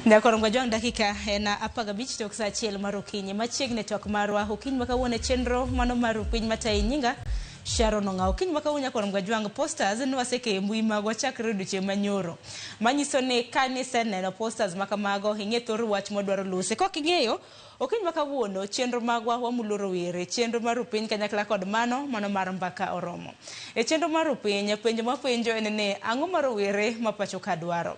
Nyakoro ngwajwang dakika ena apaga bich tok sa achiel mar okinyi machiegni tok marwa okinyi makawuono chenro mano mar RuuPiny matayi nyinga Sharon Ong'aw. Okinyi makawuono nyakoro ngwajwang posters nwaseke mbui magwa chakre odiochieng' manyoro manyiso ni kanise neno posters makamago ing'e thor wach modwaro lose kok ing'eyo. Okinyi makawuono chenro magwa wamulo rowere chenro mar RuuPiny kanyakla kod mano mar mbaka oromo. E chenro mar RuuPiny penjo mapenjo en ni ang'o ma rowere ma pacho ka dwaro.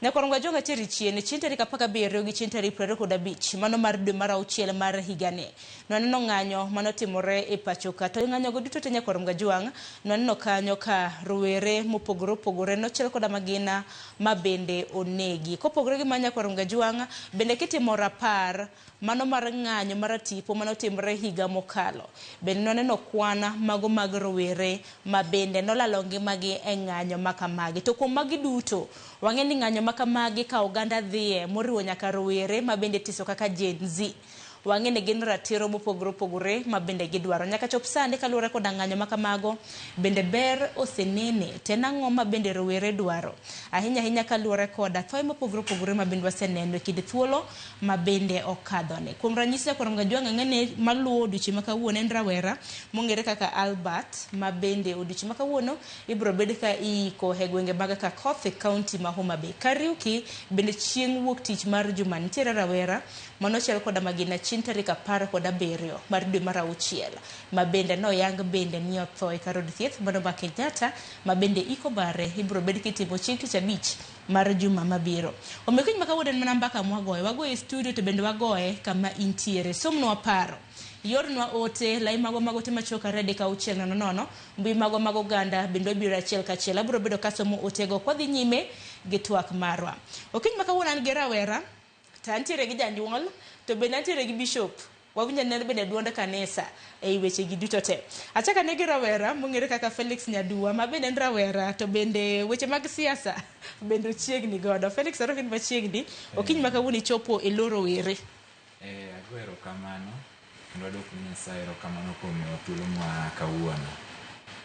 Nyakoro ngwajwang cheri chien chien tarik 17 gi chien tarik 25 mano mar dwe mar auchiel mar higani. Nwaneno ng'anyo manotimore e pacho ka to ng'anyo go duto te nyakoro ngwajwang nwaneno kanyo ka rowere mopogore opogore nochiel koda magina mabende onegi. Kopogore gi manyakoro ngwajwang bende kitimo rapar mano mar ng'anyo mar tipo manotimore higa mokalo. Bende nwaneno kwana mago mag rowere mabende nolalo ngimagi e ng'anyo makamagi. To kuom magi duto wang'e ni ng'anyo makamagi ka oganda dhiye moriwo nyaka rowere mabende tiso kaka Gen Z. Wang'e ni gin ratiro mopogore opogore mabende gidwaro nyaka chop sande kaluwore koda ng'anyo makamago bende ber osenene te nang'o mabende rowere dwaro ahinya ahinya kaluwore koda thoe mopogore opogore mabende waseneno e kind thuolo mabende okadhone. Kuom ranyisi nyakoro ngwajwang ng'eni maluwo odiochieng' makawuono en rawera mong'ere kaka Albert mabende odiochieng' makawuono ibro bed ka iiko e gwenge mag Kakothi County ma Homa Bay. Kariuki bende chieng' wuok tich mar juma nitiere rawera manochiel koda magina chien tarik 17 mar dwe mar auchiel mabende noyang bende ni otho e kar od thieth mano ma Kenyatta mabende iko bare ibro bed kitimo chieng' tich abich mar juma mabiro. Omiyo kiny makawuono en mana mbaka wagoye e studio to bende wagoye kama intiere somnwa paro yornwa ote lai mago te machoka redi ka auchiel nono mbui mago oganda bende biro achiel kachiel abro bedo kasomo otego kwadhi nyime gi twak marwa. Okiny makawuono an gi rawera tantiere gi janyuol to bende antiere gi bishop wawinja neno bende duonde kanisa e weche gi duto te. Achaka ne gi rawera mong'ere kaka Felix Nyaduwa ma bende en rawera to bende weche mag siasa bende chiegni godo. Felix arokin machiegni okinyi makawuono chopo e loro were. Agwero kamano ndodo kunyasaye ro kamano kuom thuolo mwa kawuono.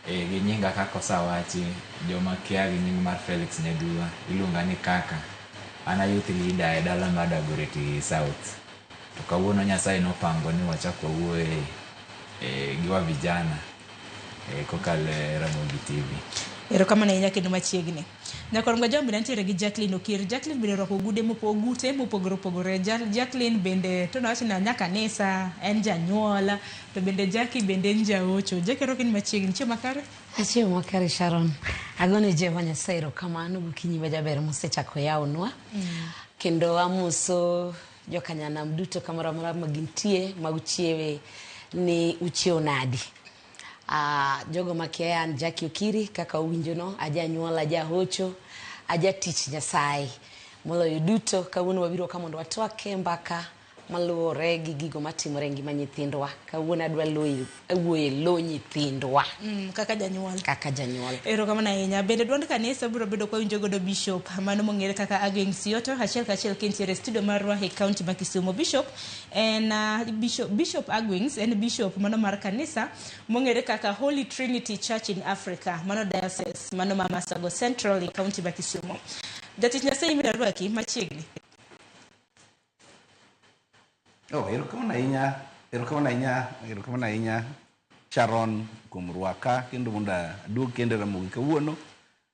Gi nyinga kaka osawachi joma kia gi nying mar Felix Nyaduwa iluonga ni kaka ana youth leader e dala mar Dagoretti South. To kawuono Nyasaye nopango ni wachako wuoye giwa vijana kokale Ramogi TV. Ero kama na kendo machiegni. Nyakoro ngwajwang bende nitiere gi Jackline Okir. Jackline bende rwako gute mopogore opogore. Jackline bende to nawacho na nyaka kanisa en janyuola to bende Jackie bende en jaocho. Jackie rokin machiegni chiemo makare? Chiemo makare Sharon. Agone Jehova Nyasaye erokamano gokinyi majaber mosechako yawnwa. Kendo amuso jokanyanam duto kamoro amora magintie maguchiewe ni uchiew nadi. Jogo makia an Jackie Okiri kaka uwinjono aja nyuola aja hocho aja tich Nyasaye moloyo duto kawuono wabiro ka mondo watwake mbaka maluwore gi gigo matimore ngima nyithindwa. Kawuono adwa wuoye lo nyithindwa kaka janyuol. Erokamano ahinya. Bende duond kanisa biro bedo kwa winjo godo bishop mano mong'ere kaka Argwings Yoto achiel kachiel kintiere studio marwa e county ma Kisumu. Bishop en Bishop Argwings en bishop mano mar kanisa mong'ere kaka Holy Trinity Church in Africa mano diocese mano ma Masago Central e county ma Kisumu. Jatich Nyasaye mirarwaki machiegni. Erokamano ahinya Sharon kuom rwaka kendo monda duog kendo Ramogi kawuono.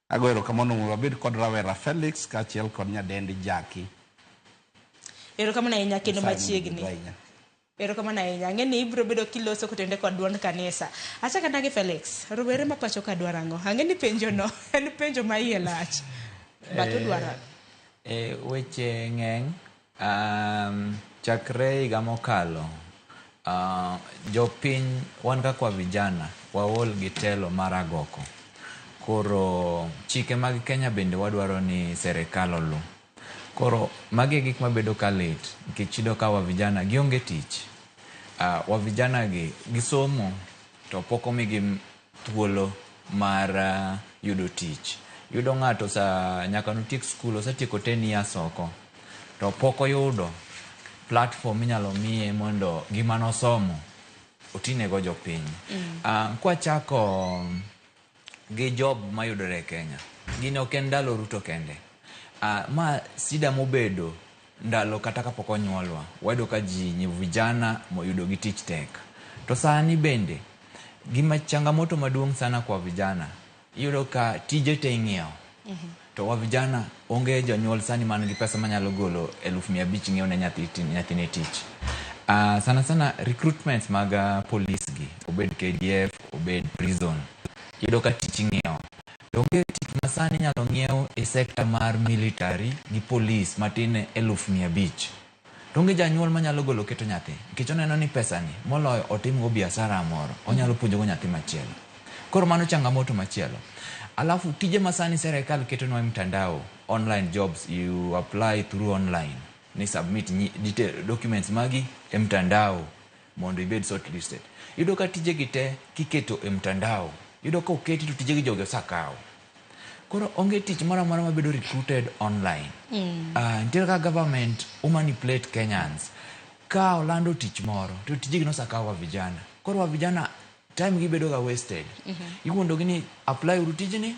Ago erokamano mondo wabed kod rawera Felix kaachiel kod nyadendi Jackie. Erokamano ahinya kendo machiegni. Erokamano ahinya ng'eni ibro bedo kiloso kotende kod duond kanisa. Achaka ndagi Felix rowere ma pacho ka dwaro ang'o? Ang'eni penjo no en penjo ma iye lach. Bato dwaro. Weche ng'eny chakre higa mokalo jopiny wan kaka vijana waol gi telo mar agoko. Koro chike mag Kenya bende wadwaro ni serikal olu. Koro magi gik mabedo kalit nikech chido ka wa vijana gionge tich. Wa vijana gisomo to poko migi thuolo mar yudo tich. Yudo ng'ato sa nyaka notiek skul osetieko 10 years oko to poko yudo platform inyalo miye mondo gima nosomo otinego jopiny. Kwa chako gi job mayudore e Kenya gino ok en ndalo Ruto kende. Ma sida mobedo ndalo kata kapok onyuolwa wayudo ka ji vijana moyudo gi tich tek. To sani bende gima changamoto maduong' sana kwa vijana iyudo ka tije te ing'iewo. To wa vijana onge jonyuol sani man gi pesa manyalo golo 1,500 ng'iewo ne nyathine tich. Sana recruitments mag police gi obed KDF obed prison iyudo ka tich ing'iewo. To onge tich masani nyalo ng'iewo e sekta mar military gi police matine 1,500. To onge janyuol manyalo golo keto nyathi nikech oneno ni pesani moloyo otimgo biashara moro onyalo puonjogo nyathi machielo. Koro mano changamoto machielo. Alafu tije masani serikal ketonwa mtandao, online jobs, you apply through online, ni submit documents magi e mtandao mondo ibed shortlisted. Yudo ka tije gite kiketo e mtandao, yudo ka oketi to tije gi jogo sakao. Koro onge tich mara mabedo recruited online. Nitiere ka government manipulate Kenyans. Ka olando tich moro, to tije gi nosakao wa vijana. Koro wa vijana time gibedo ga wasted. Iguondo gini apply uru tijni,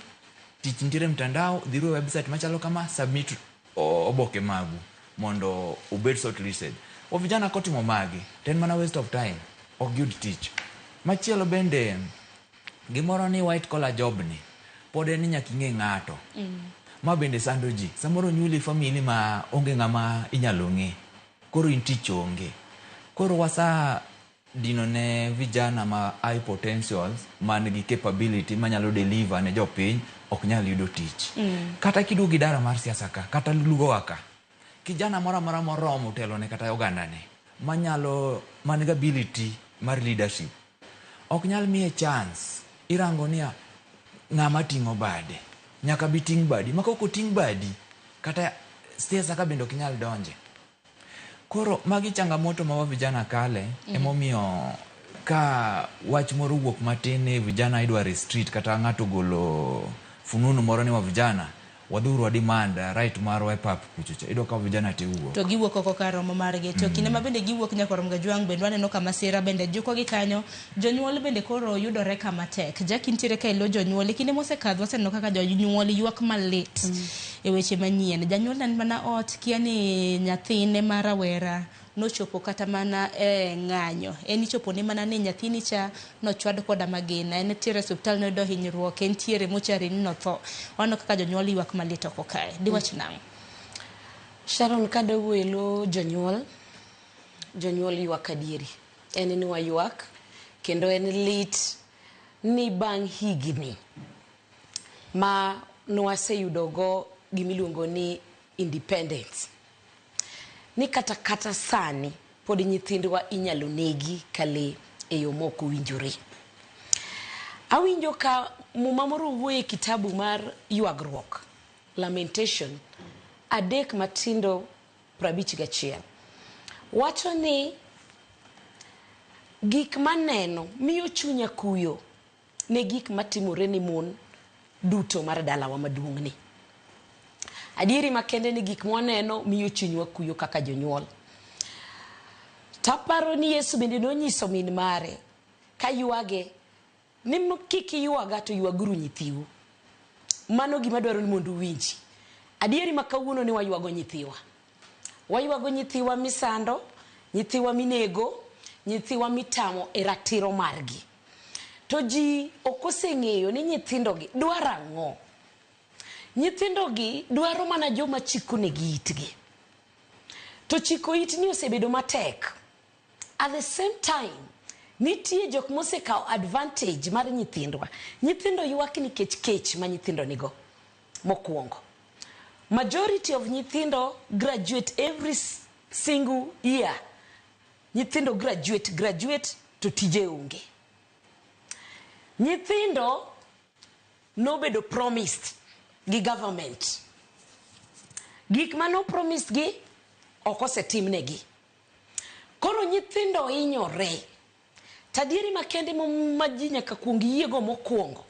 tich nitiere mtandao, dhiru website machalo kama, submit oboke magu mondo ubed shortlisted. O vijana kotimo magi, ten mana waste of time, ok yud tich. Machielo bende gimoro ni white collar job ni pod en nyaka ing'e ng'ato. Ma bende sando ji. Samoro nyuli family ma onge ng'ama inyalo ng'e. Koro in tich onge. Koro wasa dino ne vijana ma high potentials man gi capability manyalo deliver ne jopiny ok nyal yudo tich. Kata kiduogi dara mar siasa ka, kata lugo waka. Kijana mora moromo telo ne kata oganda ne manyalo man gi ability mar leadership. Ok nyal miye chance. Irango niya ng'ama ting'o bade. Nyaka bi ting' badi. Maka ok ting' badi kata siasa ka bende ok nyal donje. Koro magi changamoto ma wa vijana kale emomiyo ka wach moro wuok matin ni vijana idwa restrict kata ng'ato golo fununu moro ni wa vijana wadhuru demand right marwa e pap kuchocha ido ka vijana te wuok to giwuok oko kar romo margi to kinde ma bende giwuok nyaka rom gajwang bende waneno ka masira bende juko gi kanyo jonyuol bende koro yudore kama tek Jackline tire ka ilo jonyuol kinde mosekadho waseneno kaka jonyuol ywak malit e weche manyien janyuol nan mana ot kiani nyathine marawera no chopo kata mana ng'anyo eni chopo ne mana ni nyathini cha no chwad koda magina en tiere hospital no do hinyruok en tiere mochari ni no tho wano kaka jonyuol ywak malit oko kae diwach nang Sharon kada welo jonyuol ywak adieri en ni wa ywak kendo en lit ni bang higni ma no aseyudo go gimiluongo ni independence ni kata sani pod nyithindwa inyalo negi kale e yo moko winjore. Awinjo ka muma moro wuoye kitabu mar ywagruok lamentation adek matindo 51 wacho ni gik maneno miyo chunya kuyo ne gik matimore ni mon duto mar dalawa maduong'ni. Adieri makende ni gik mwaneno miyo chunywa kuyo kaka jonyuol. Taparo ni Yesu bende nonyiso min mare ka ywage ni kiki ywaga to ywaguru nyithiu. Mano gima dwaro ni mondo winji. Adieri makawuono ni waywago nyithiwa. Waywago nyithiwa misando, nyithiwa minego, nyithiwa mitamo e ratiro margi. To ji okoseng'eyo ni nyithindogi dwaro ang'o. Nyithindogi dwaro mana joma chiko negi itgi. To chiko itni osebedo matek. At the same time, nitie jok mosekao advantage mar nyithindwa. Nyithindo ywak nikech kech ma nyithindo nigo. Mokwongo. Majority of nyithindo graduate every single year. Nyithindo graduate to tije onge. Nyithindo nobedo promised gi government. Gik mano promised gi okosetimnegi. Koro nyithindo inyore. Tadieri makende maji nyaka kuong yiego mokwongo.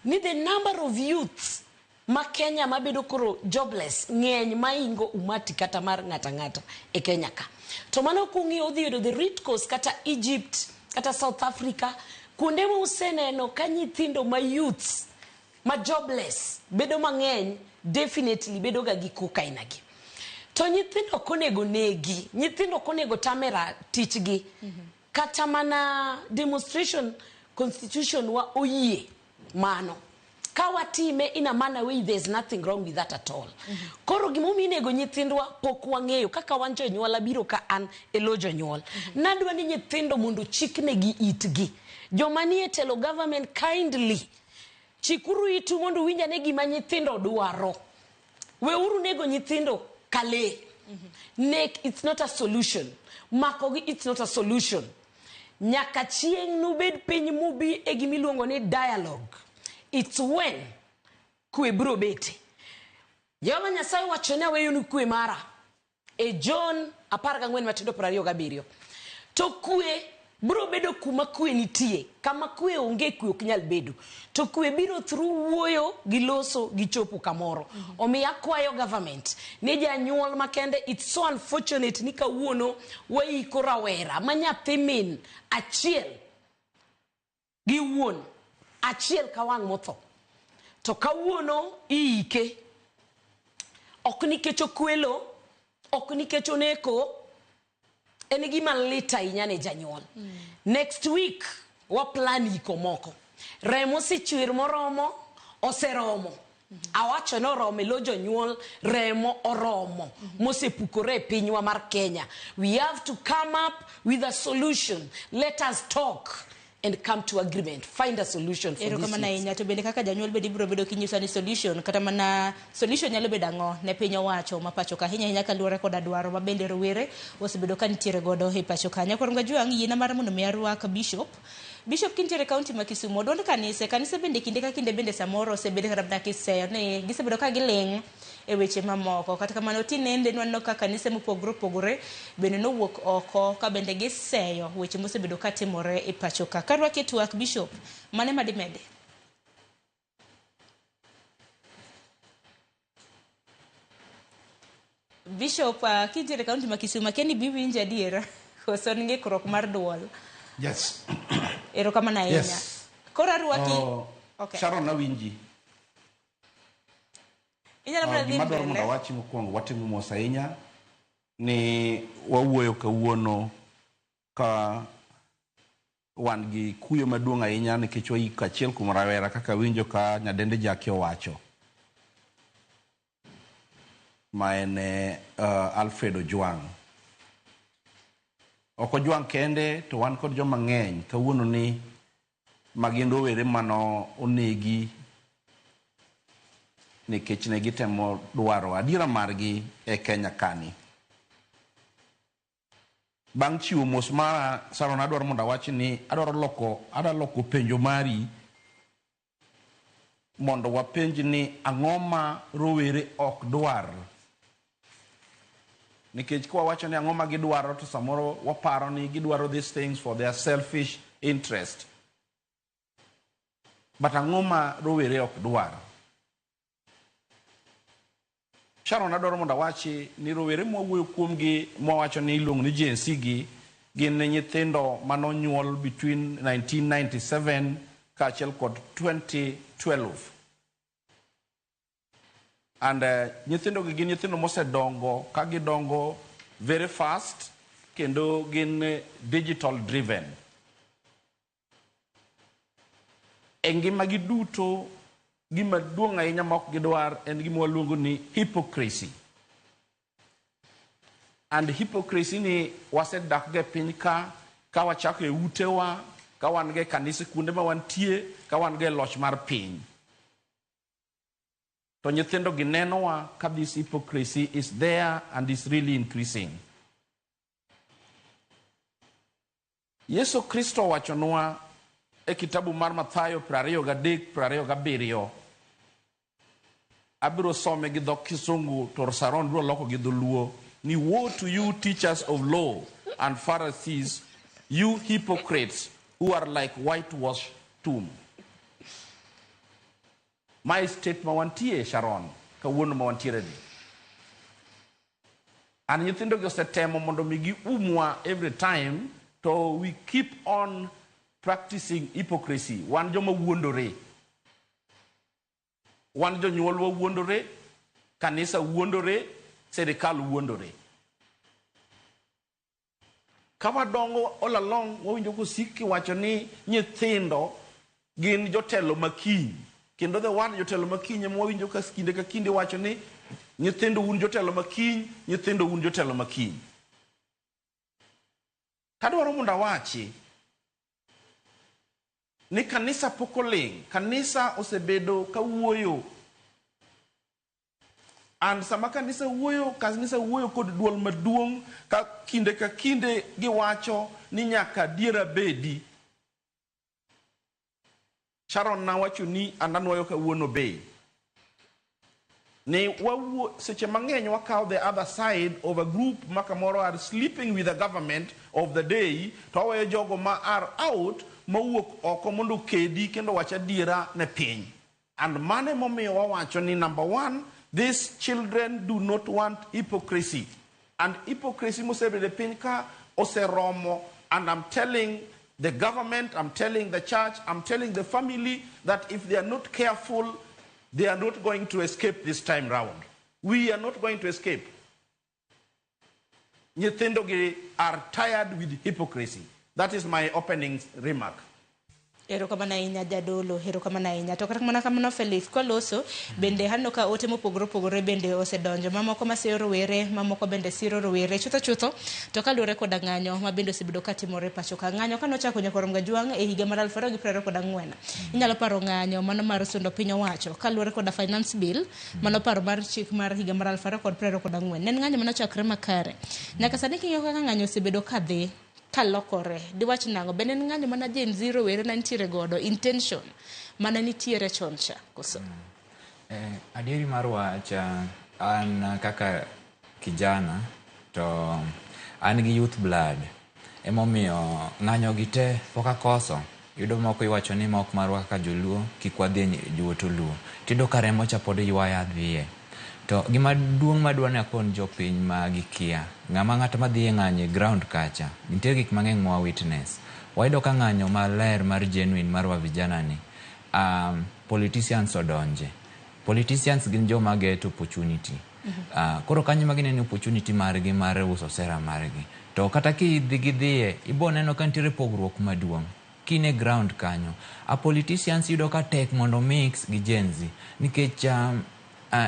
Ni the number of youths ma Kenya mabedo koro jobless ng'eny maingo umati kata mar ng'ata e Kenya ka. To mano kungi odhi yudo the Red Coast kata Egypt kata South Africa kuonde ma useneno ka nyithindo ma youths ma jobless bedo mang'eny definitely bedo ga gi koka inagi. To nyithindo konego negi, nyithindo konego tamera tichgi. Kata mana demonstration constitution wa oyie mano. Kawatime in a manner way, there's nothing wrong with that at all. Koro gimomi nego nyithindwa pok wang'eyo kaka wan jonyuol abiro ka an elo jonyuol. Nadwa ni nyithindo mondo chiknegi itgi. Joma nie telo government kindly chikuru itu mondo winjane gima nyithindo dwaro. Weuru nego nyithindo kale. Nek, it's not a solution. Makogi, it's not a solution. Nyaka chieng nubed piny mubi e gimiluongo ni dialogue. It's when kwe bro bete. Jehova Nyasaye wachone weyonu kwe mara. E John 14:27. To kwe bro bedo kuma kwe nitie. Kama kwe onge kwe ok nyal bedo. To kwe biro through wuoyo gi loso gi chopo kamoro. Omiyo akwayo government ni janyuol makende. It's so unfortunate ni kawuono waiko rawera ma nyathi min achiel gi wuon achiel kawang motho. To kawuono iike. Ok nikech okwelo, ok nikech oneko, en gima lit ahinya ne janyuol. Next week wa plan iko moko. Remo sichwir moromo oseromo. Awacho no romo lo jonyuol remo oromo. Mosepukore pinywa mar Kenya. We have to come up with a solution. Let us talk and come to agreement. Find a solution for this. Kama na inya to bende kaka janyuol bedi bro bedo kinyisa ni solution kata mana solution nyalo bedango ne piny owacho mapacho ka hinya kaluore koda dwaro mabende rowere osebedo ka nitiere godo e pacho kanya. Koro ngajwang yina mar muno miarwa ka Bishop kintiere county ma Kisumu don kanise bende kinde ka kinde bende samoro osebedo karabda kiseyo ne gisebedo ka giling e weche mamoko kata kamano tinende nwanno ka kanise mopogore bende no wuok oko ka bende giseyo weche mosebedo ka timore e pacho ka. Karwake Twak Bishop mane madimede. Bishop kintiere county ma Kisumu keni biwinja diera koso nge krok mar duol. Yes. Ero kama na Yes. Kora ruaki. Okay. Sharon na winji. Inyalo mana dhi mbele. Madwaro wachi mokwongo watimo mos ahinya ni wawuoyo kawuono ka wan gi kuyo maduong' ahinya nikech waiko achiel kuom rawera kaka winjo ka nyadende Jackie owacho. Ma en Alfred Ojwang. Ok Ojwang kende to wan kod joma ng'eny kawuono ni magin rowere mano onegi nikech ne gitemo dwaro adiera margi e Kenya kani. Bang' chiwo mos mara Sharon adwaro mondo awachi ni adwaro loko penjo mari mondo wapenji ni ang'o ma rowere ok dwar. Nikech kwa wacho ni ang'o ma gidwaro to samoro waparo ni gidwaro these things for their selfish interest. But ang'o ma rowere ok dwar. Sharon adwaro mondo awachi ni rowere mwawuoyo kuomgi mwawacho ni iluongo ni Gen Z gi gin nyithindo manonyuol between 1997 kaachiel kod 2012. And nyithindo gi gin nyithindo mosedongo ka gidongo very fast kendo gin digital driven. Engima giduto gima duong' ahinya ma ok gidwar en gima waluongo ni hypocrisy. And hypocrisy ni wasedak ge piny ka wachako e utewa, ka wan ge kanise kuonde ma wantie, ka wan ge loch mar piny. To nyithindo gi nenowa ka this hypocrisy is there and is really increasing. Yesu Kristo wachonwa e kitabu mar Mathayo 23:27. Abiro some gi dhok Kisungu to Sharon biro loko gi dholuo ni woe to you teachers of law and Pharisees, you hypocrites who are like whitewashed tomb. My state ma wantie Sharon ka wuono ma wantiere ni. And nyithindo gi osetemo mondo migi umwa every time to we keep on practicing hypocrisy. Wan joma wuondore. Wan jonyuol wa wuondore, kanisa wuondore, serikal wuondore. Kawadongo all along wawinjo kosiki wacho ni nyithindo gin jotelo makiny. Kendo the word jotelo makiny mwawinjo kinde ka kinde wacho ni nyithindo un jotelo makiny, nyithindo un jotelo makiny. Kadwaro mondo awachi ni kanisa pokoling, kanisa osebedo kawuoyo. And sama kanisa wuoyo kod duol maduong' ka kinde giwacho ni nyaka diera bedi. Sharon na wacho ni ananwayo kawuono be. Ni seche mang'eny wakaw the other side of a group makamoro are sleeping with the government of the day, to waweyo jogo ma are out mawuok oko mondo kedi kendo wacha diera ne piny. And mane momiyo wawacho ni number one, these children do not want hypocrisy. And hypocrisy mosebede piny ka oseromo. And I'm telling the government, I'm telling the church, I'm telling the family that if they are not careful, they are not going to escape this time round. We are not going to escape. Nyithindogi are tired with hypocrisy. That is my opening remark. Erokamana inya jadolo, erokamana inya. To kata kamano Felix koloso bende hano ka ote mopogore bende osedonjo. Mamoko masiro rowere, mamoko bende siro rowere. Chutho to kaluwore koda ng'anyo ma bende osebedo katimore pacho ka. Ng'anyo kanochako nyaka Ramogi Juang e higa mar 2024. Inyalo paro ng'anyo mano mar sundo piny owacho kaluwore koda finance bill, mano paro mar chik mar higa mar 2024. Nen ng'anyo manochakre makare. Nyaka sani king'iyo kaka ng'anyo osebedo kadhi kalokore diwach nango bende ng'anyo mana Gen Zero were na nitiere godo intention mana nitiere choncha koso. Adieri mar wach, an kaka kijana to an gi youth blood, emomiyo ng'anyo gite poka koso. Yudo moko iwacho ni mok marwa kaka joluo kikwadhi juoto luo tido karemo cha pod ywaya dhiye. To gima duong' madwani akon jopiny ma gikia ng'ama ng'ato madhi ng'anyo ground kacha nitie gik mang'eny mwa witness. Wayudo ka ng'anyo maler mar genuine mar wa vijana ni politicians odonje. Politicians gin joma get opportunity. Koro kanyo magineno opportunity margi mar uso sera margi. To kata ki gidhiye ibo neno ka nitiere pogruok maduong'. Kine ground kanyo a politicians yudo ka tek mondo mix gi Gen Z nikech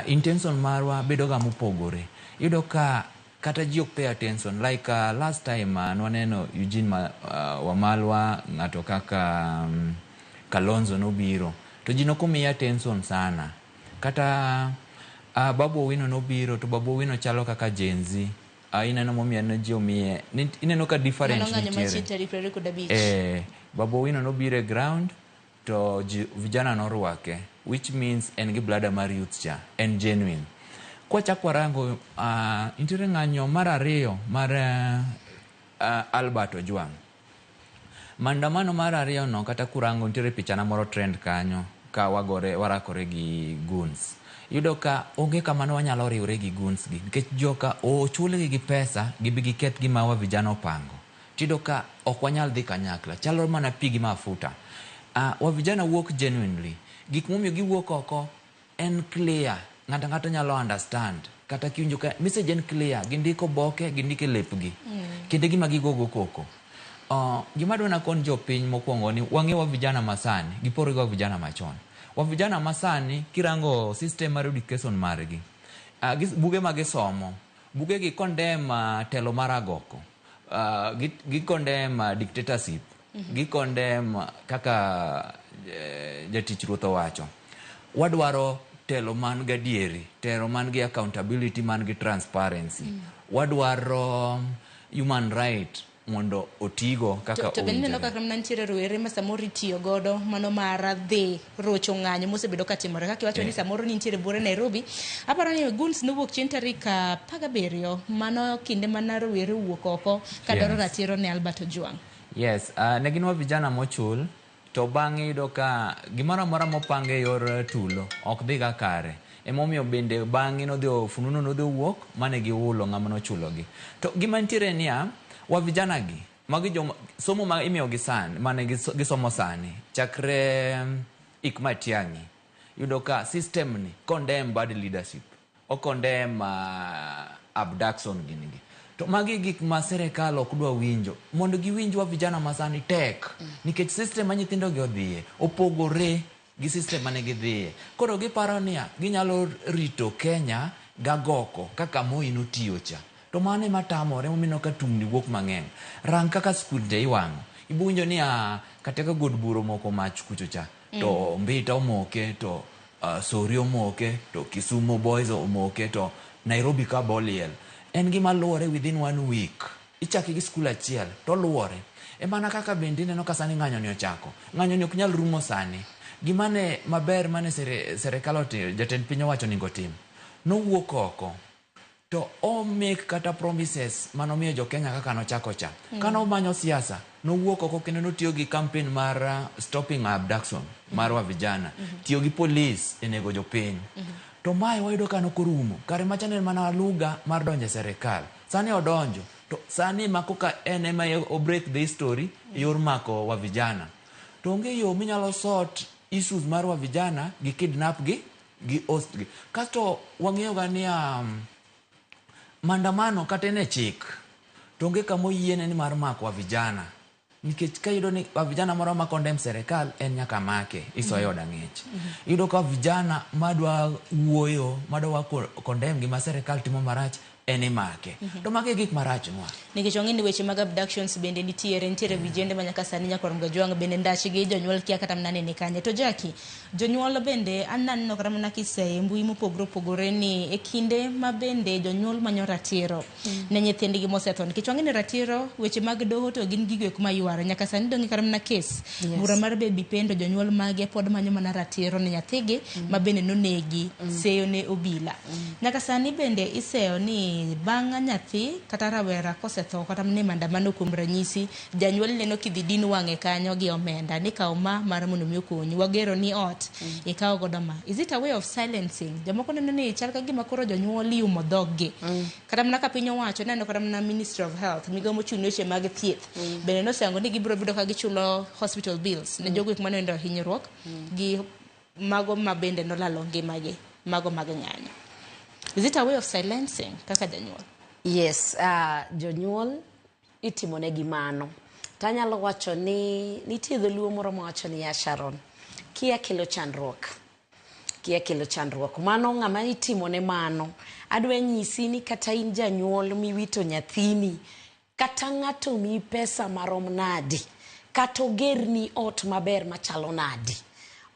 intention marwa bedo ga mopogore. Yudo ka kata ji ok pay attention like last time nwaneno Eugene Wamalwa ng'ato kaka Kalonzo nobiro to ji nokomiya attention sana. Kata Babu Owino nobiro to Babu Owino chalo kaka Gen Z. Ineno momiya no ji omiye ineno ka different nitiere. Babu Owino nobiro ground to vijana norwake, which means en gi blada mar youth cha en genuine. Kwa chakwa rango intere ng'anyo mar ariyo mar Albert Ojwang. Mandamano mar ariyo no kata kurango intere pichana moro trend kanyo ka warakore gi goons. Yudo ka onge kamano wanyalo riwre gi goons gi nikech joka ochulgi gi pesa gibi giketh gima wa vijana opango. Tido ka ok wanyal dhi kanyakla chalo mana pigi mafuta. Wa vijana walk genuinely. Gik momiyo giwuok oko en clear. Ng'ato nyalo understand. Kata kiwinjo ka message en clear. Gindiko boke, gindike lepgi. Kinde gima gigogo koko. Gima dwana kon jopiny mokwongo ni wang'e wa vijana masani. Gipore wa vijana machon. Wa vijana masani kirango system mar education margi. Buge magisomo. Buge gi condemn telo mar agoko. Gi condemn dictatorship. Gikondem kaka jatich ruoth owacho. Wadwaro telo man gadieri, telo man gi accountability, man gi transparency. Wadwaro human right mondo otigo kaka to bende no kaka nitiere rowere ma samoro itiyo godo mano mar dhi rocho ng'anyo mosebedo katimore kaka iwacho ni samoro nitiere bore Nairobi. Aparo ni guns nowuok chien tarik 17 mano kinde mana rowere wuok oko kadoro ratiro ne Albert Ojwang. Yes, negin wa vijana mochul to bang'e yudo ka gimoro mora mopange yor tulo ok dhi ga kare. Emomiyo bende bang'e nodhi fununu nodhi wuok mane giulo ng'ama nochulogi. To gima nitiere niya wa vijana gi magi somo ma imiyo gi sani mane gisomo sani chakre Ikmatiangi yudo ka system ni condemn bad leadership. okondem abduction ginigi. To magi gik ma serikal ok dwa winjo. Mondo giwinj wa vijana masani tek. Nikech system ma nyithindo gi odhiye opogore gi system mane gidhiye. Koro giparo niya ginyalo rito Kenya gagoko kaka Moi notiyo cha. To mane matamore momino ka tungni wuok mang'eny. Rang kaka skunde iwang'o. Ibunjo niya kata ka god buro moko mach kucho cha. To Mbita omoke, to Sori omoke, to Kisumu boys omoke, to Nairobi ka boliel. En gima luore within 1 week. Ichaki gi skul achiel, to luore. E mana kaka bende neno ka sani ng'anyo ni ochako. Ng'anyo ni ok nyal rumo sani. Gimane maber mane serikal otimo, jatend piny owacho ningo tim. Nowuok oko. To make kata promises manomiyo jo Kenya kaka nochako cha. Kano manyo siasa, nowuok oko kendo notiyo gi campaign mar stopping abduction marwa vijana. Tiyo gi police e nego jopiny. To mae wayudo ka nokorumo. Kare machane mana lugha mar donje serikal. Sani odonjo. To sani mako ka en ema o break the history yor mako wa vijana. To onge yo minyalo sort issues mar wa vijana gi kidnap gi host gi. Kasto wang'eyo ga ni mandamano kata ne chik. To onge kamo yiene ni mar mako wa vijana. Nikech ka yudo ni wa vijana moro ma condemn serikal en nyaka make isoyo dang'ech. Yudo ka vijana madwa wuoyo, madwa condemn gima serikal timo marach eni make. To make gik marach nwa. Nikech ong'e ni weche mag abductions bende nitiere vijende manyaka sani nyakoro mgajwang bende ndachi gi jonyuol kia kata mnane ni kanye. To Jackie, jonyuol bende ananno kata mna kiseye mbui mopogore ni e kinde ma bende jonyuol manyo ratiro ne nyithindgi mosetho. Nikech ong'e ni ratiro weche mag doho to gin gigo kuma yware nyaka sani donge kata mna kes. Bura mar bebi pendo jonyuol mage pod manyo mana ratiro ne nyathigi ma bende nonegi seyo ne obila. Nyaka sani bende iseyo ni banga nyathi kata rawera kosetho kata mne mandamano kuom ranyisi janyuol neno kidhi din wang'e kanyo gi omenda ni kaw ma mar mondo mi okonyi wagero ni ot ikaw godo ma. Is it a way of silencing? Jomoko neno ni chal ka gima koro jonyuol yumo dhoggi. Kata mna ka piny owacho neno kata mna Ministry of Health migomo chunyo weche mag thieth bende nosango ni gibiro bido ka gichulo hospital bills ne jogo ma nendo hinyruok gi mago ma bende nolalo ngimagi mago mag ng'anyo. Is it a way of silencing kaka janyuol? Yes, jonyuol itimone gimano. Tanyalo wacho ni nitie dholuo moro mawacho ni ya Sharon. Kia kelo chandruok. Mano ng'ama itimone mano. Adwe nyisi ni kata in janyuol miwito nyathini. Kata ng'ato mi pesa marom nadi. Kata ogerni ot maber machalo nadi.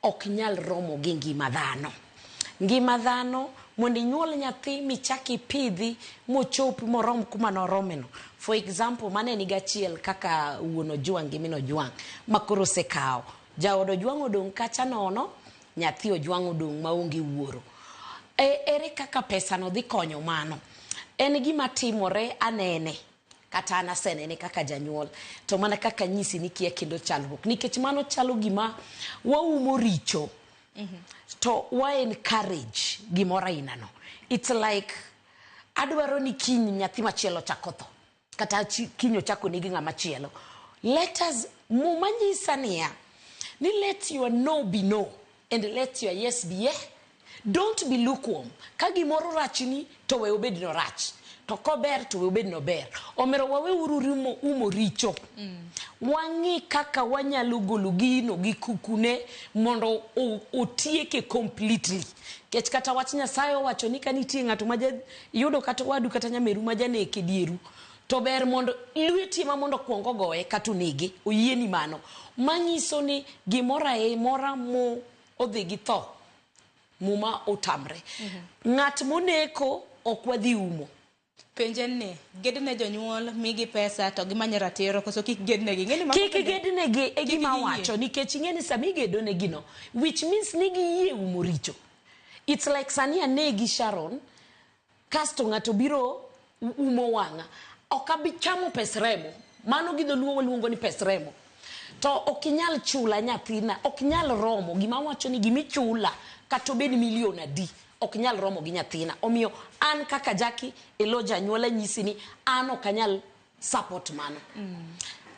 Ok nyal romo gi ngima dhano. Ngima dhano mondo inyuol nyathi michaki pidhi mochopi morom kuma noromeno. For example, mane ni gachiel kaka wuono juang gi mino juang makoro sekao. Jaodo juang odong kacha nono, nyathi ojuang odong maonge wuoro. Ere kaka pesa no dhi konyo mano. En gima timore anene. Kata anasenene kaka janyuol. To mana kaka nyisi ni kia kendo chalruok. Nikech mano chalo gima waumo richo. To wa encourage gimora inano. It's like adwaro ni kiny nyathi machielo chakotho kata kinyo chako nigi ng'ama chielo. Let us mumanyisa niya ni let your no be no and let your yes be yes. Don't be lukewarm. Ka gimoro rachni to we obed no rach. To kober to we obed no ber. Omero wawe uru umo richo. Wangi kaka wanyalo golo gino gi kukune mondo otieke completely. Kech kata wach Nyasaye wacho ni kanitie ng'ato ma yudo kata wadu kata nyameru ma janeke dieru to ber mondo lweti ma mondo kuongo goye kata onege oyieni mano manyiso ni gimora mora mo odhi gi tho muma otamre. Ng'at moneko ok wadhi umo. Penjene, gedne jonyuol migi pesa to gimanyo ratiro koso kik gednegi. Kik gednegi e gima wacho nikech ing'eni sami gedonegi no, which means nigi yie umo richo. It's like sani anegi Sharon, kasto ng'ato biro umo wang'a. Ok abi chamo pes remo, mano gi dholuo waluongo ni pes remo. To ok inyal chula nyathina, ok inyal romo gima wacho ni gimichula kata obed milion adi. Ok nyal romo gi nyathina. Omiyo an kaka Jackie elo janyuola nyisi ni an ok anyal support mano.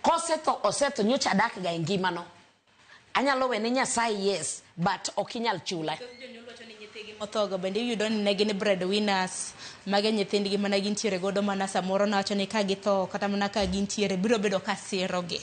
Kosetho nyocha dak ga ngima no. Anyalo wene Nyasaye yes, but ok inyal chula. Jonyuol wacho ni nyithigi Othogo bende yudo ni ne gin breadwinners mage nyithindgi mana gintiere godo mana samoro nawacho ni ka githo kata mana ka gintiere biro bedo ka sirogi.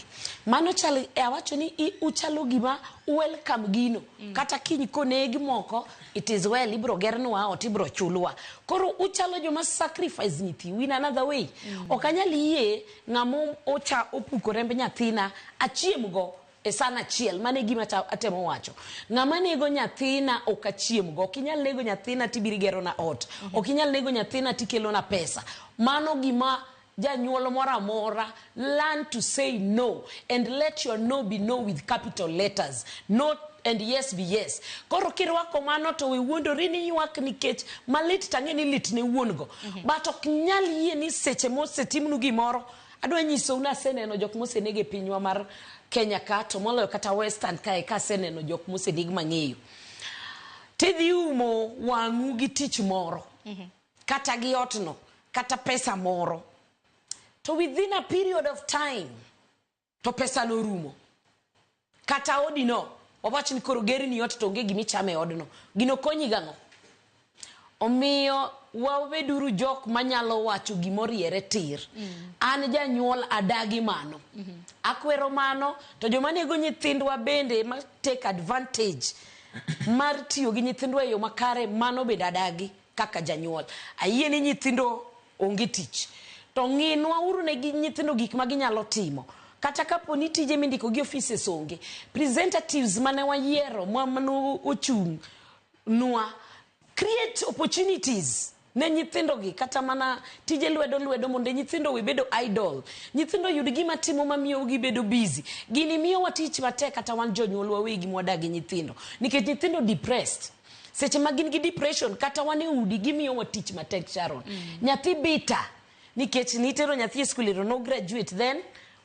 Mano chal awacho ni uchalo gima welcome gino kata kiny konegi moko it is well ibro gernwa ot ibro chulwa. Koro uchalo joma sacrifice nyithi in another way. Okanyal yie ng'amo ocha opuko rembe nyathina achiemgo sana chiel mane gima atemo wacho ng'ama nego nyathina okachiemgo okinyal nego nyathina tibiri gero na ot okinyal nego nyathina tikelo na pesa mano gima janyuolo mora mora learn to say no and let your no be no with capital letters no and yes be yes. Koro kirwako mano to we wuondori ni ywak nikech malit tange ni lit ne wuongo but oknyal yie ni seche mosetimnu gimoro adwa nyiso una seneno jok mosenege pinywa mar Kenya ka to moloyo kata Western kae ka seneno jok mosenig mang'eyo tidhi umo wang'u gi tich moro kata gi otno kata pesa moro to within a period of time to pesa no rumo kata odino wawach ni koro geri ni ot to onge gimi chame odno gino konyi gang'o omiyo waweduru jok manyalo wacho gimoriere tir an janyuol adagi mano akwero mano to joma nego nyithindwa bende ma take advantage mar tiyo gi nyithindwa e yo makare mano bende adagi kaka janyuol ayie ni nyithindo onge tich to ng'inwa uru ne gi nyithindo gik ma ginyalo timo kata kapo ni tije mindiko gi offices onge representatives mane wayiero mano ochung nwa create opportunities ne nyithindo gi kata mana tije lwedo mondo nyithindo we bedo idol nyithindo yud gima timo mamiyo gi bedo busy gini miyo watich matek kata wan jonyuol wawegi mwadagi nyithindo nikech nyithindo depressed seche magin gi depression kata wan e udi gimiyo watich matek Sharon nyathi bita nikech nitero nyathi e skul no graduate then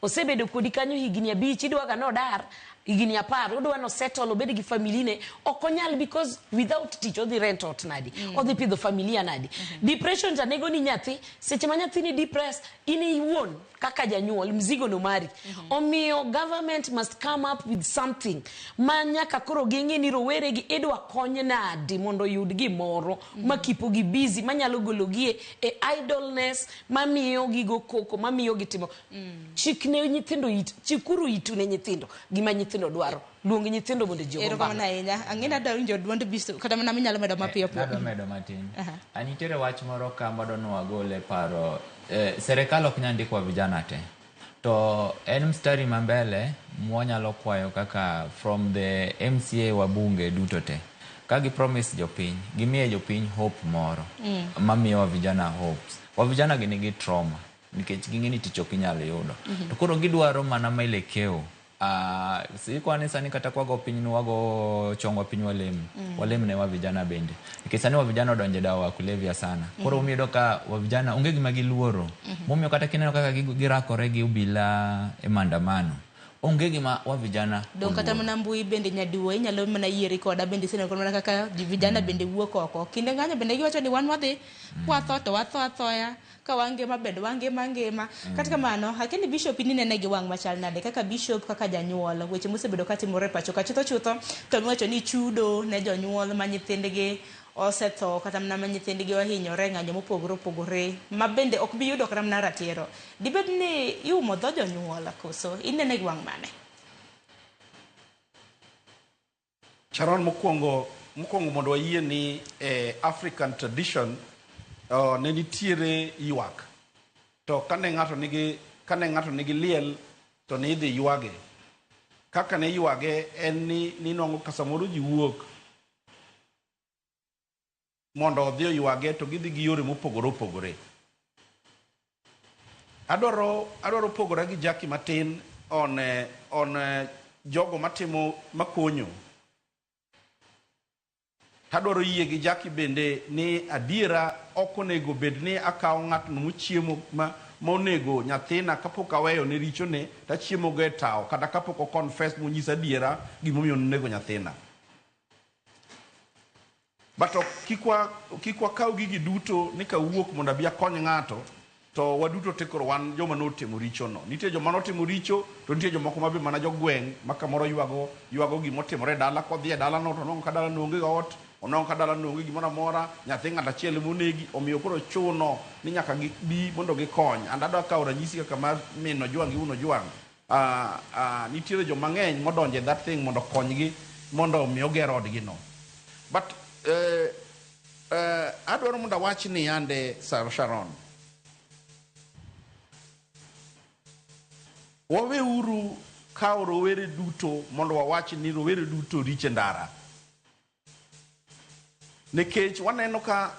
osebedo kodi kanyo higni 5 idwaga no dar higni 10 odwa no settle obed gi familine okonyal because without tich odhi rent ot nadi odhi pidho familia nadi depression tanego ni nyathi seche ma nyathi ni depressed ini iwuon kaka janyuol mzigo no mari omiyo government must come up with something manyaka koro geng'e ni rowere gi idwa kony nadi mondo yud gimoro makipo gi busy manyalo gologie e idleness mamiyo gigo koko mamiyo gitimo chikne nyithindo chikuru itu ne nyithindo gima nyithindo dwaro luongi nyithindo mondo jiwo ero kama ahinya ang'ina da winjo duond biso kata mana minyalo medo mapiyo piyo medo matin anitere wach moro ka madonwa wagole paro serikal ok nyal ndiko vijana te to en mstari mambele mwanyalo kwayo kaka from the MCA wabunge duto te kagi promise jopiny gimiye jopiny hope moro mamiyo vijana hopes vijana ginigi trauma nikech ging'eni tich ok inyalo yudo to koro gidwaro mana mailekeo sikwane sani kata kwago piny wago chongo piny walem ne wa vijana bende nikech sani wa vijana odonje dawa kulevya sana koro umiyo ka wa vijana onge gima giluoro mumiyo kata kineno kaka girakore gi ubila e maandamano onge gima wa vijana don kata mana mbui bende Nyaduwa inyalo mana yieri koda bende sino kono kaka vijana bende wuok oko kinde ng'anyo bende giwacho ni wan wadhi watho to watho athoya ka wangema bende wangema kata kamano hakini bishop ni nene gi wang machal nade kaka bishop kaka janyuol weche mosebedo katimore pacho ka chutho to miwacho ni chudo ne jonyuol ma nyithindgi osetho kata mana nyithindgi ohinyore ng'anyo mopogore ma bende ok bi yudo kata mana ratiro dibed ni iumo dho jonyuol koso inene gi wang mane Sharon mokwongo mondo wayie ni African tradition ne nitiere ywak to kane ng'ato nigi liel to ne idhi ywage kaka ne ywage en ni nongo kasamoro ji wuok mondo odhi ywage to gidhi gi yore mopogore adwaro pogora gi Jackie matin on jogo matimo makonyo tadwaro yie gi Jackie bende ni adiera okonego bed ni akawo ng'at no mochiemo monego nyathina kapok aweyo ne richo ne tachiemo go e tawo kata kapok o confess monyisa adiera gimomiyo nego nyathina bato kikwa kaw gigi duto ni ka wuok mondo abi akony ng'ato to waduto tekoro wan joma notimo richo no nitie joma notimo richo to nitie jomoko mabe mana jogweng' makamoro ywago gimotimore dala kodhi e dala no to nongo ka dala no onge ot onon ka dala nonge gimoro amora nyathi ng'at achiel monegi omiyo koro chuno ni nyaka gibi mondo gikony. And adwa kawo ranyisi kaka mar min Ojwang gi Wuon Ojwang. Nitiere jo mang'eny modonje that thing mondo konygi mondo omi oger odgi no. But adwaro mondo awach ni yande Sharon, waweuru kawo rowere duto mondo wawach ni rowere duto riche ndara. Nikech waneno ka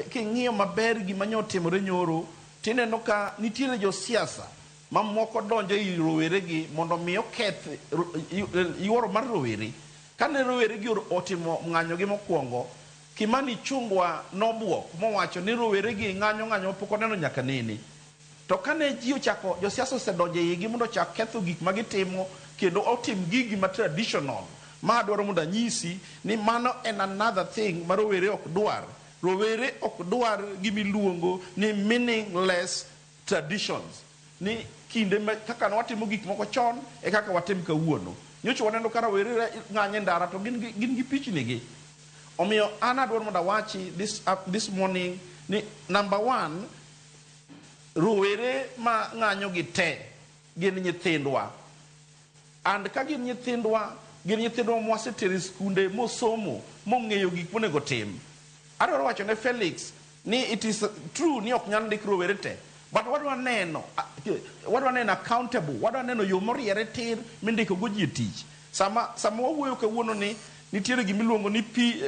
king'iyo maber gima nyotimore nyoro, tineno ka nitiere jo siasa mamoko donjo i rowere gi mondo mi oketh yuoro mar rowere. Kane rowere gi otimo ng'anyo gi mokwongo, Kimani Chungwa nobuok mowacho ni rowere gi ng'anyo pok oneno nyaka nene. To kane ji ochako jo siasa osedonjo igi mondo chak ketho gik ma gitimo kendo otim gigi ma traditional, ma dwaro mondo anyisi ni mano en another thing ma rowere ok dwar. Rowere ok dwar gimiluongo ni meaningless traditions. Ni kinde kaka watimo gik moko chon e kaka watim kawuono. Nyocha waneno ka rowere ng'anye ndara to gin gi pichni gi. Omiyo ana dwaro mondo awachi this morning ni number one, rowere ma ng'anyo gi te gin nyithindwa. And ka gin nyithindwa mwasetero skunde mosomo mong'eyo gik monego tim. Adwaro wacho ne Felix ni it is true ni ok nyal ndik rowere te, but wadwa neno accountable, wadwa neno yo moriere tir mindiko go ji tich. Sama wawuoyo kawuono ni nitiere gimiluongo ni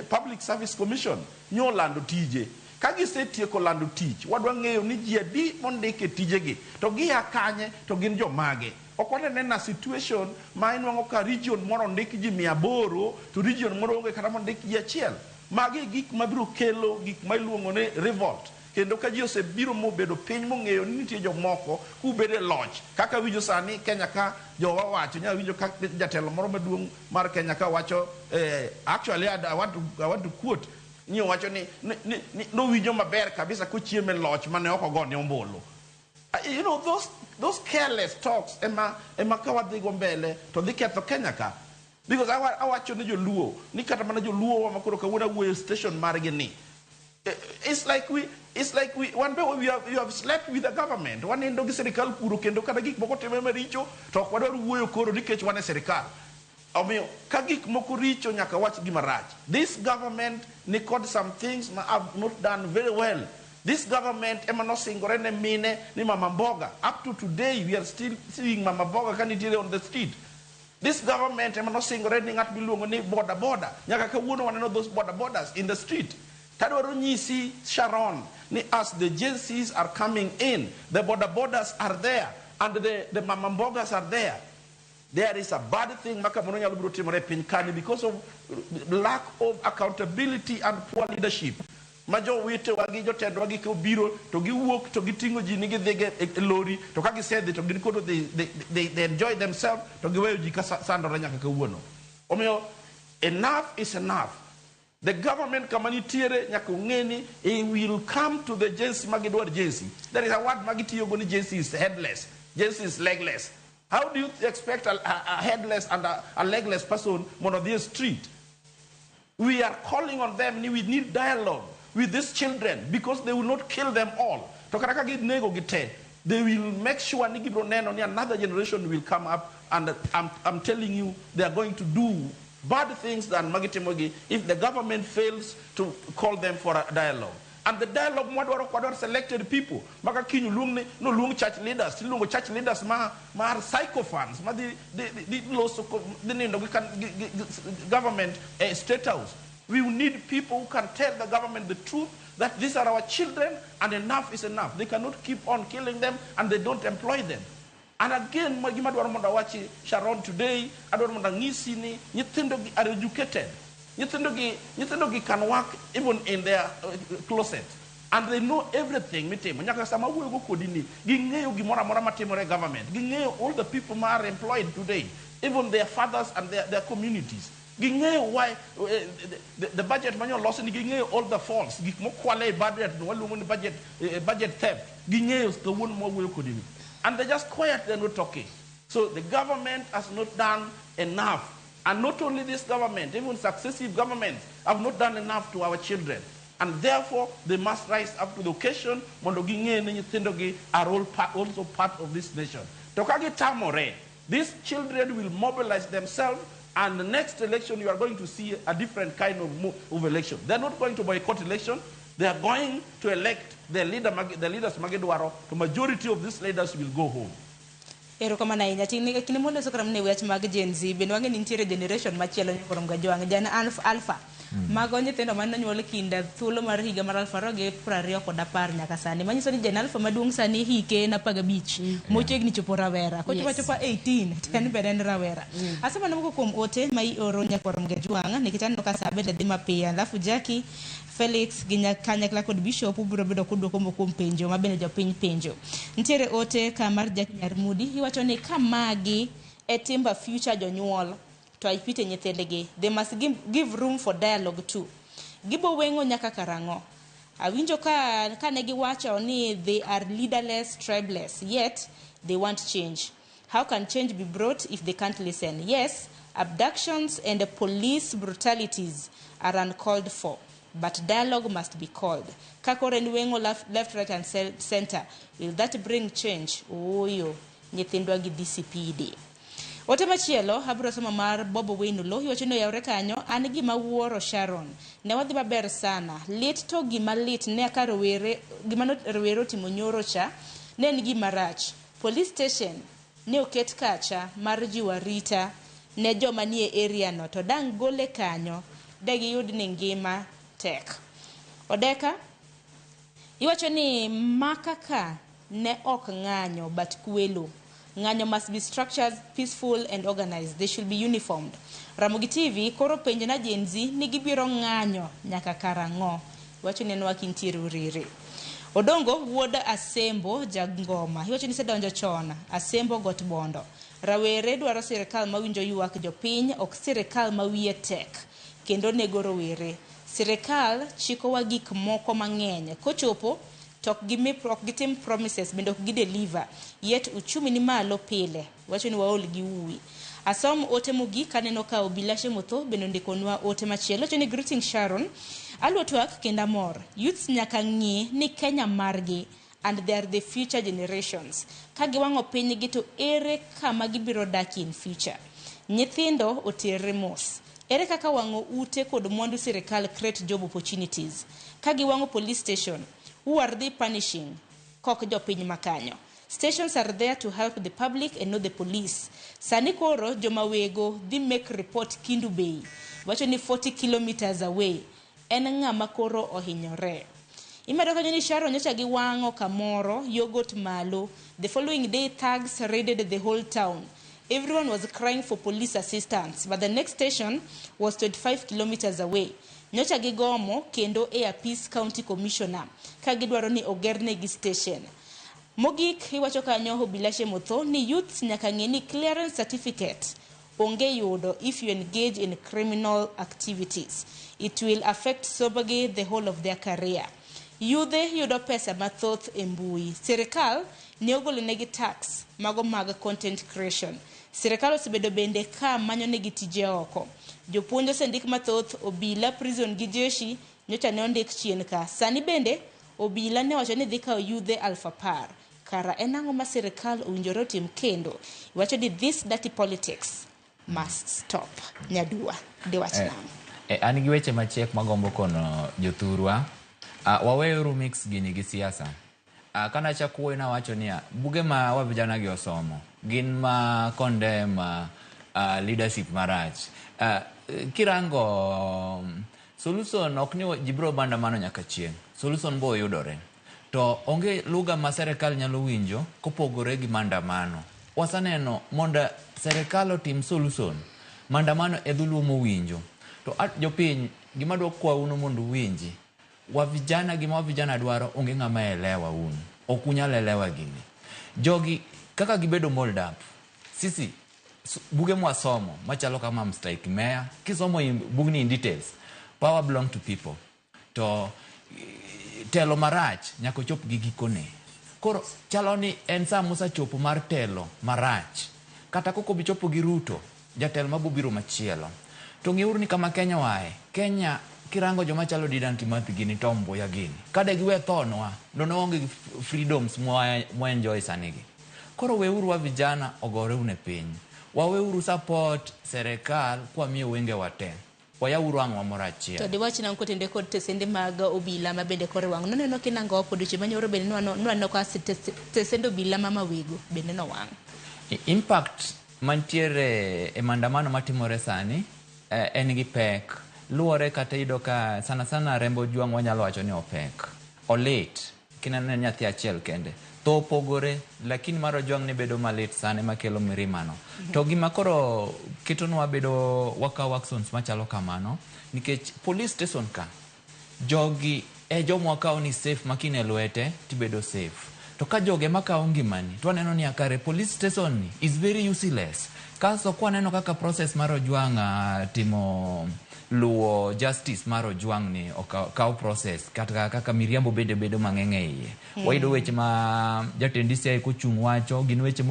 Public Service Commission nyo lando tije. Ka gisetieko lando tich, wadwa ng'eyo ni ji adi mondike tijegi, to gia kanye, to gin jomage. Ok waneno situation ma inwang'o ka region moro ndik ji 800 to region moro onge kata mondik ji achiel. Magi gik mabiro kelo gik ma iluongo ni revolt. Kendo ka ji osebiro mobedo piny mong'eyo ni nitie jomoko kubede loch. Kaka winjo sani Kenya ka jowa wacho, nya winjo ka jatelo moro maduong' mar Kenya ka wacho, actually I want to quote, ni wacho ni no winjo maber kabisa kochieme loch mane ok ogone ombolo. You know, those careless talks ema kawadhi go mbele to dhi ketho Kenya ka. Because awacho ne joluo ni kata mana joluo wa makoro kawuono wuoyo station margi ni. It's like we one day you have slept with the government. One endo gi serikal puro kendo kada gik moko time maricho to ok wadwaro wuoyo koro nikech wane serikal. Omiyo ka gik moko richo nyaka wach gima rach. This government nikod some things ma have not done very well. This government emano singore ne mine ni Mama Mboga. Up to today we are still seeing Mama Mboga kanitiere on the street. This government emano singore ni ngat miluongo ni border. Nyaka kawuono waneno those borders in the street. Tadwaro nyisi Sharon ni as the agencies are coming in, the borders are there and the Mama Mbogas are there. There is a bad thing makamono nyalo biro timore piny kani because of lack of accountability and poor leadership. Majo wite wagi jotendwa gi ko biro to giwuok to gitingo ji ni gidhige lori to ka gisedhi to gin kodo they enjoy themselves to giweyo ji ka sandore nyaka kawuono. Omiyo enough is enough. The government kamanitiere nyaka ng'eni it will come to the agency magidwar agency. There is a word magitiyo go ni agency is headless, agency is legless. How do you expect a headless and a legless person on the street? We are calling on them. We need dialogue with these children because they will not kill them all. They will make sure another generation will come up, and I'm telling you, they are going to do bad things than Magitemogi if the government fails to call them for a dialogue. And the dialogue mwadwaro selected people. Maka kinyu lung church leaders, lungo church leaders ma psychophants, ma the government state house. We need people who can tell the government the truth that these are our children and enough is enough. They cannot keep on killing them and they don't employ them. And again, Sharon, today, nyithindo are educated. Nyithindo can work even in their closet. And they know everything. Government. All the people who are employed today, even their fathers and their communities. Why the budget manual loss in all the faults. Budget theft. The one more. And they're just quiet, they're not talking. So the government has not done enough And not only this government, even successive governments have not done enough to our children. And therefore, they must rise up to the occasion. Mondogi are also part of this nation. Tokage Tamore, these children will mobilize themselves, and the next election you are going to see a different kind of election. They're not going to boycott election. They are going to elect the leaders Magedwaro. The majority of these leaders will go home. Ero kama na inya tini kini mondo sokram ne wach mag Gen Z ben wange nintiere generation machielo nyokorom ga jwang jana alpha mago nyithindo man nyuol kinda thuolo mar higa mar 2020 nyaka sani manyiso ni Gen Alpha maduong sani hike na 15 mochegni chopo rawera ko chopa 18 ten beden rawera asema namoko kuom ote mai oro nyakorom ga jwang nikitano ka sabe de mapia alafu Jackie Felix ginya kanyakla kod bishop biro bedo kudwoko mokum penjo mabene jopiny penjo ntiere ote kamar Jackie Nyarmudi iwacho ni kamagi etimba future jonyuol to ipite nyithindegi they must give room for dialogue too gibo wengo nyaka karango awinjo ka ne giwacho ni they are leaderless tribeless yet they want change. How can change be brought if they can't listen? Yes, abductions and police brutalities are uncalled for, but dialogue must be called. Kakoren wengo left, right, and center. Will that bring change? Oyo, nyithindwa gi DCPD. Ote machielo, habro sama mar Bobo Weinulo, hiwachino ya urekanyo, anigi mawuoro Sharon. Ne wadhi maber sana. Lit to gima lit ne aka rowero timo nyoro cha, ne nigi marach. Police station ne oket kacha mar jiwa rita ne joma nie area no to dang gole kanyo dagi yud ni ngima tek. Odeka iwacho ni makaka ne ok ng'anyo but kwelo. Ng'anyo must be structured, peaceful and organized. They should be uniformed. Ramogi TV koro penjo na Gen Z ni gibiro ng'anyo nyaka karango. Iwacho ni enwa kintiere uriri. Odongo wuoda Asembo jagngoma. Hiwacho ni sedonjo chona. Asembo got bondo. Rawere dwaro sirikal mawinjo ywak jopiny ok sirikal mawiye tek. Kendo nego rowere. Sirikal chikowa gik moko mang'eny. Kochopo tok gitim promises bendo gideliver. Yet uchumi ni malo pile. Wacho ni waol gi uwi. Asom ote mugi kaneno ka obilashe motho bendo ndikonwa ote machielo. Wacho ni greeting Sharon. Alwo Twak kenda mor. Youths nyaka ng'i ni Kenya margi and they are the future generations. Kagi wango pinygi to ere kama gibiro daki in future. Nyithindo otere mos. Ere kaka wango ute kod mwandu sirikal create job opportunities. Kagi wango police station. Who are they punishing? Kok jopiny makanyo. Stations are there to help the public and not the police. Sani koro jomawego di make report Kindu Bay. Wacho ni 40 kilometers away. En ng'ama koro ohinyore. Imedo kanyo ni Sharon nyocha gi wango kamoro yogurt malo. The following day thugs raided the whole town. Everyone was crying for police assistance, but the next station was 25 kilometers away. Nyocha gi gomo kendo Air Peace County Commissioner kagidwaro ni ogerne gi station. Mogik iwacho kanyo obilashe motho ni youths nyaka ng'e ni clearance certificate onge yudo if you engage in criminal activities. It will affect sobagi the whole of their career. Yudhe yudo pesa mathoth e mbui. Sirikal ne ogolo negi tax mago mag content creation. Sirikal osebedo bende ka manyo negi tije oko. Jopuonj osendik mathoth, obila, prison gi jeshi nyocha ne ondik chien ka. Sani bende obila ne wacho ni dhi kawo yudhe 1000. Kara enang'o ma sirikal owinjore otim kendo. Iwacho ni this dirty politics must stop. Nyaduwa de wachnam. An gi weche machiek magombo kono jothurwa. Waweuru mix gini gi siasa. Kana chakuwe na wacho niya, buge ma wa vijana gi osomo. Gin ma condemn leadership marach. Kirango solution ok ni jibro banda mano nyaka chieng. Solution bo yudore. To onge lugha ma serikal nyalo winjo kopogore gi mandamano. Wasaneno monda serikal otim solution. Mandamano edhulumo winjo. To jopiny gima dwa kwa uno mondo winji. Wa vijana gima wa vijana dwaro onge ng'ama elewa unu. Okunyal elewa gini. Jogi kaka gibedo mold up. Sisi buge mwasomo machalo kama mstrike mayor kisomo bugni in details. Power belong to people. To telo marach nyako chop gi gikone. Koro chalo ni en saa musa chopo mar telo marach. Kata koko bichopo gi Ruto jatel mabobiro machielo. To ng'euru ni kama Kenya wae, Kenya kirango joma chalo Dedan Kimathi gini tombo ya gini. Kade giwe thonwa, dono onge freedoms mwa enjoy sanigi. Koro weuru wa vijana ogore une piny. Waweuru support serikal kwa miyo wenge wate. Wayauru ang'wa mora achiel. To diwach na kotende kod tesende mag obila mabende kore wang'. Noneno kinango opoduche manyoro bende nwano ka tesende obila mama wigo bende no wang'. Impact mantiere e mandamano matimore sani en gi pek. Luore kata ido ka sana rembo juang' wanyalo wacho ni opek. Olit. Kinanene nyathi achiel kende. To pogore, lakini maro juang' ni bedo malit sane makelo mirimano. To gima koro ketonwa bedo waka waxons machalo kamano, nikech police station ka, jogi jomo wakao ni safe makine lwete, tibedo safe. To ka joge makao ngimani, tuwa neno ni akare police station ni is very useless. Kaso kwa neno kaka process maro juang' timo luo justice maro juang' ni okao process kaka miriambo bedo mang'enge iye. Waido weche ma jatendisi ya kuchung' wacho gin weche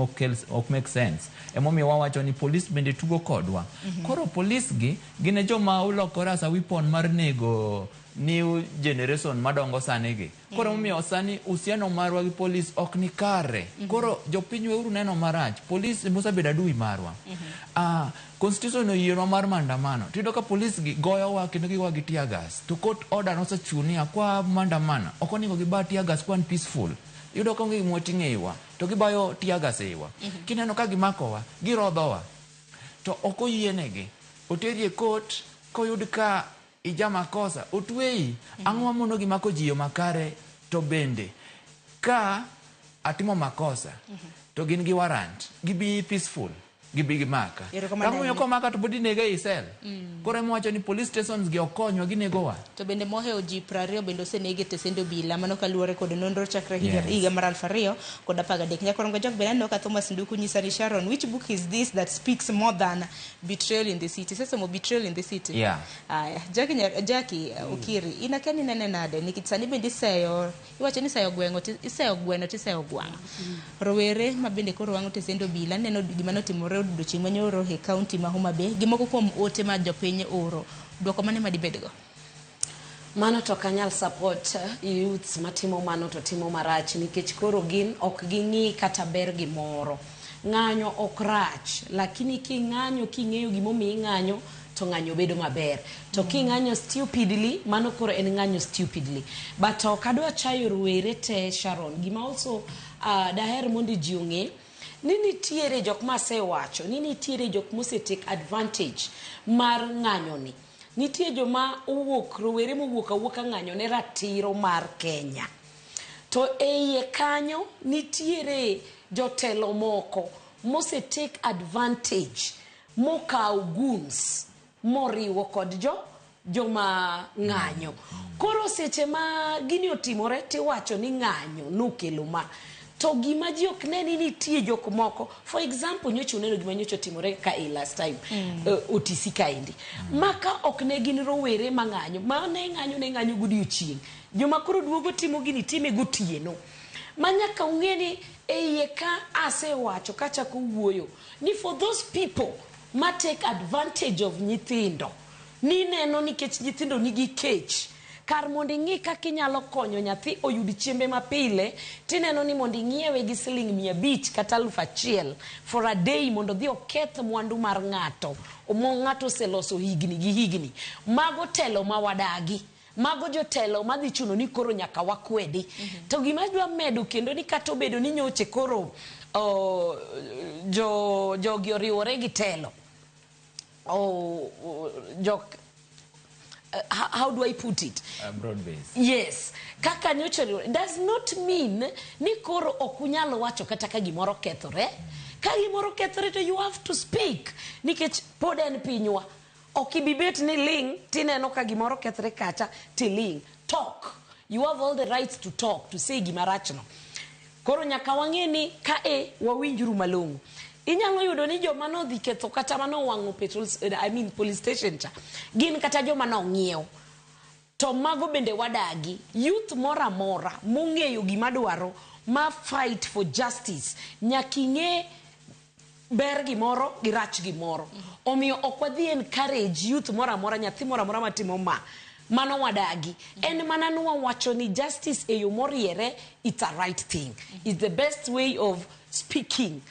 ok make sense. Emomi wawacho ni police bende tugo kodwa. Koro police gi gine joma ulokora sa weapon mar nego new generation madongo sani gi. Koro momiyo sani usiano marwa gi police ok ni kare. Koro jopiny weuru neno marach. Police musa beda dui marwa. Constitution oyienwa mar mandamano. Tido ka police gi goyowa kendo giwa gi tear gas. To court order no sachunia kwa mandamano. Okonigo giba tear gas kwa peaceful. Yudo ka ngi moting'e iwa. To gibayo tear gas iwa. Kineno ka gimakowa, girodhowa. To okoyienegi. Oterie court koyud ka ijama kosa. Otwei. Ang'wa mono gimako jiyo makare to bende. Ka atimo makosa. To gin gi warrant. Gibi peaceful. Gibi maka. Kamu yoko maka to budi nega isel. Kore mwacho ni police stations gi okonywa gi negowa. To bende mohe oji prario bendo se nege tesendo bila mano kaluore kod nonro chakra higa mar 2000 kod 13. Nyakoro ngajok bende no ka Thomas Nduku nyisani Sharon, which book is this that speaks more than betrayal in the city? Sasa mo betrayal in the city. Yeah. Jackie Okiri inakeni nene nade nikitsani bende seyo iwacho ni seyo gweno tiseyo gwang'. Rowere mabende koro wango tesendo bila neno gima notimore duchi manyoro he county ma Homa Bay gimoko kuom ote ma jopiny oro dwoko mane madibedgo. Mano to kanyal support youths matimo mano to timo marach nikech koro gin ok ging'i kata ber gimoro. Ng'anyo ok rach, lakini king'anyo king'eyo gimomiyo ing'anyo to ng'anyo bedo maber. To king'anyo stupidly, mano koro en ng'anyo stupidly. But kadwa chayo rowere te Sharon, gima also daher mondo ji ong'e ni nitiere jok ma sewacho, ni nitiere jok mose take advantage mar ng'anyo ni. Nitie joma owuok rowere mowuoka ng'anyo ne ratiro mar Kenya. To eiye kanyo nitiere jotelo moko mose take advantage mokaw goons moriwo kod joma ng'anyo. Koro seche ma gini otimore tiwacho ni ng'anyo nokelo ma. To gima ji ok ne ni nitie jok moko. For example, nyocho neno gima nyocho timore ka last time. OTC kaendi. Maka ok ne gin rowere mang'anyo. Ma ne ng'anyo godiochieng'. Joma koro duogo timo gini time gotieno. Manyaka ung'eni eiye ka asewacho kachako wuoyo. Ni for those people ma take advantage of nyithindo. Ni neno nikech nyithindo nigi kech. Kar mondo ing'i kaka inyalo konyo nyathi oyud chiembe mapile, tineno ni mondo ing'iewe gi siling 500 kata 1,000 for a day mondo dhi oketh mwandu mar ng'ato. Ng'ato oseloso higni gi higni. Mago telo ma wadagi. Mago jotelo madhi chuno ni koro nyaka wakwedi. To gima dwa medo kendo ni kata obedo ni nyoche koro jogi oriwore gi telo. How do I put it? Broad-based. Yes. Kaka nyocho does not mean ni koro okunyalo wacho kata ka gimoro kethore. Ka gimoro kethore to you have to speak. Nikech pod en pinywa. Okibibet ni ling tineno ka gimoro kethore kacha ti ling. Talk. You have all the rights to talk, to say gimarachno. Koro nyaka wang'eni ka wawinjuru malong'o. Inyalo yudo ni joma no dhi ketho kata mano wang'o police station cha. Gin kata joma no ng'iew. To mago bende wadagi. Youth mora mong'eyo gima dwaro ma fight for justice. Nyaking'e ber gimoro gi rach gimoro. Omiyo ok wadhi encourage youth mora mora, nyathi mora mora matimo mano wadagi. En mana nuwa wacho ni justice e yo moriere, it's a right thing. It's the best way of speaking.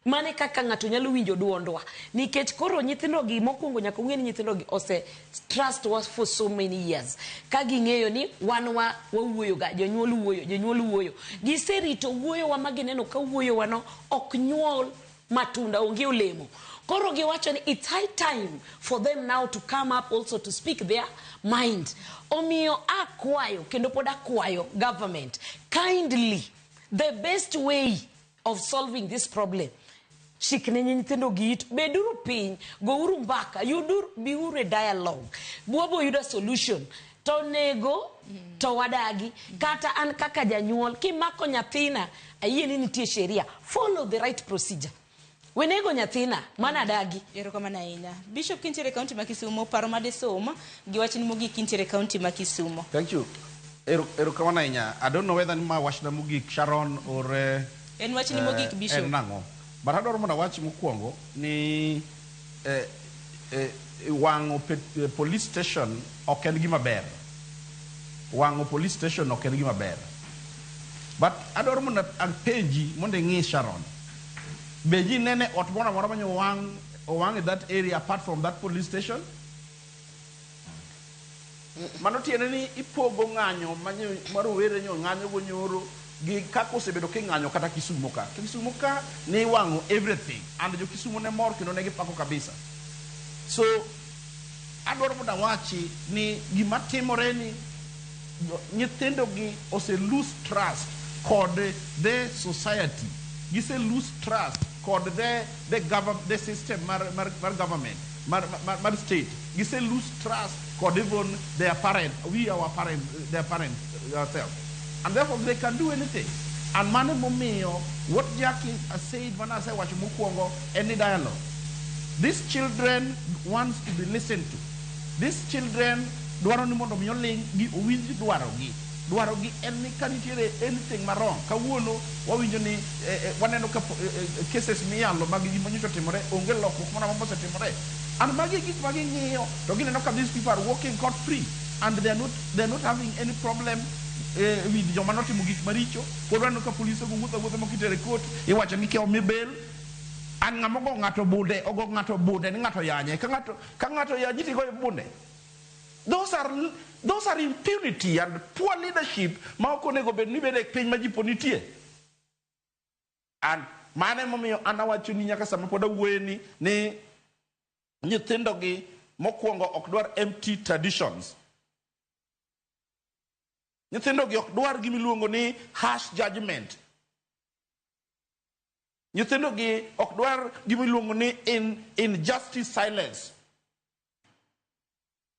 Mane kaka ng'ato nyalo winjo duondwa. Nikech koro nyithindo gi mokwongo nyaka ung'e ni nyithindo gi ose trust us for so many years. Ka ging'eyo ni wan wawuoyo ga, jonyuol wuoyo. Giserito wuoyo wa magineno ka wuoyo wano ok nyuol matunda onge olemo. Koro giwacho ni it's high time for them now to come up also to speak their mind. Omiyo akwayo kendo pod akwayo government kindly, the best way of solving this problem. Shikne nyithindo git, beduru piny, gouru mbaka, biuru e dialogue. Buobo yuda solution. To nego, to wadagi, kata an kaka janyuol, kimako nyathina, ayie ni nitie sheria. Follow the right procedure. Wenego nyathina, mana dagi. Yero kama na ina. Bishop Kintere County Makisumo, Paromade Soma, giwachini mugi Kintere County Makisumo. Thank you. Ero kama na ina. I don't know whether ni ma wachna mugi Sharon or en wachini mugi Bishop. Nango. But I don't know wachi mukuongo ni wango police station oken gima ber. Wango police station oken gima ber. But I don't know an penji monde ngi Sharon. Beji nene otmona mora manyo wang in that area apart from that police station. Manoti ni ipogo ng'anyo manyo maru were nyo ng'anyo go nyoro gi kako sebedo ke ng'anyo kata Kisumo ka ne wango everything and jo Kisumo ne mor kendo ne gipako kabisa. So adwaro moda wachi ni gima timore ni nyithindo gi ose lose trust kod the society. Gise lose trust kod the system mar government mar state. Gise lose trust kod even their parents, their parents ourselves. And therefore they can do anything. And mane momio, what Jackie has said when I say watch mukuongo, any dialogue. These children want to be listened to. These children dwaro ni mondo mioling gi owinji dwaro gi en ni kanitiere anything marong kawuono wawinjo ni waneno ka cases miyalo mag gima nyoto timore onge lokruok moro amora osetimore. And magi gik magi ng'iyo to gineno ka these people are walking court free and they're not having any problem with joma notimo gik maricho. Pod waneno ka polisi wuotho mokitere court iwacho ni keo mibel an ng'amo go ng'ato bude ni ng'ato yanye ka ng'ato yanyi tigo bunde. Those are impunity and poor leadership ma ok onego bed ni bede piny ma ji ponitie. And mane momiyo anawacho ni nyaka sama pod awuoye ni nyithindo gi mokwongo ok dwar empty traditions. Nyithindo gi ok dwar gimiluongo ni harsh judgment. Nyithindo gi ok dwar gimiluongo ni injustice silence.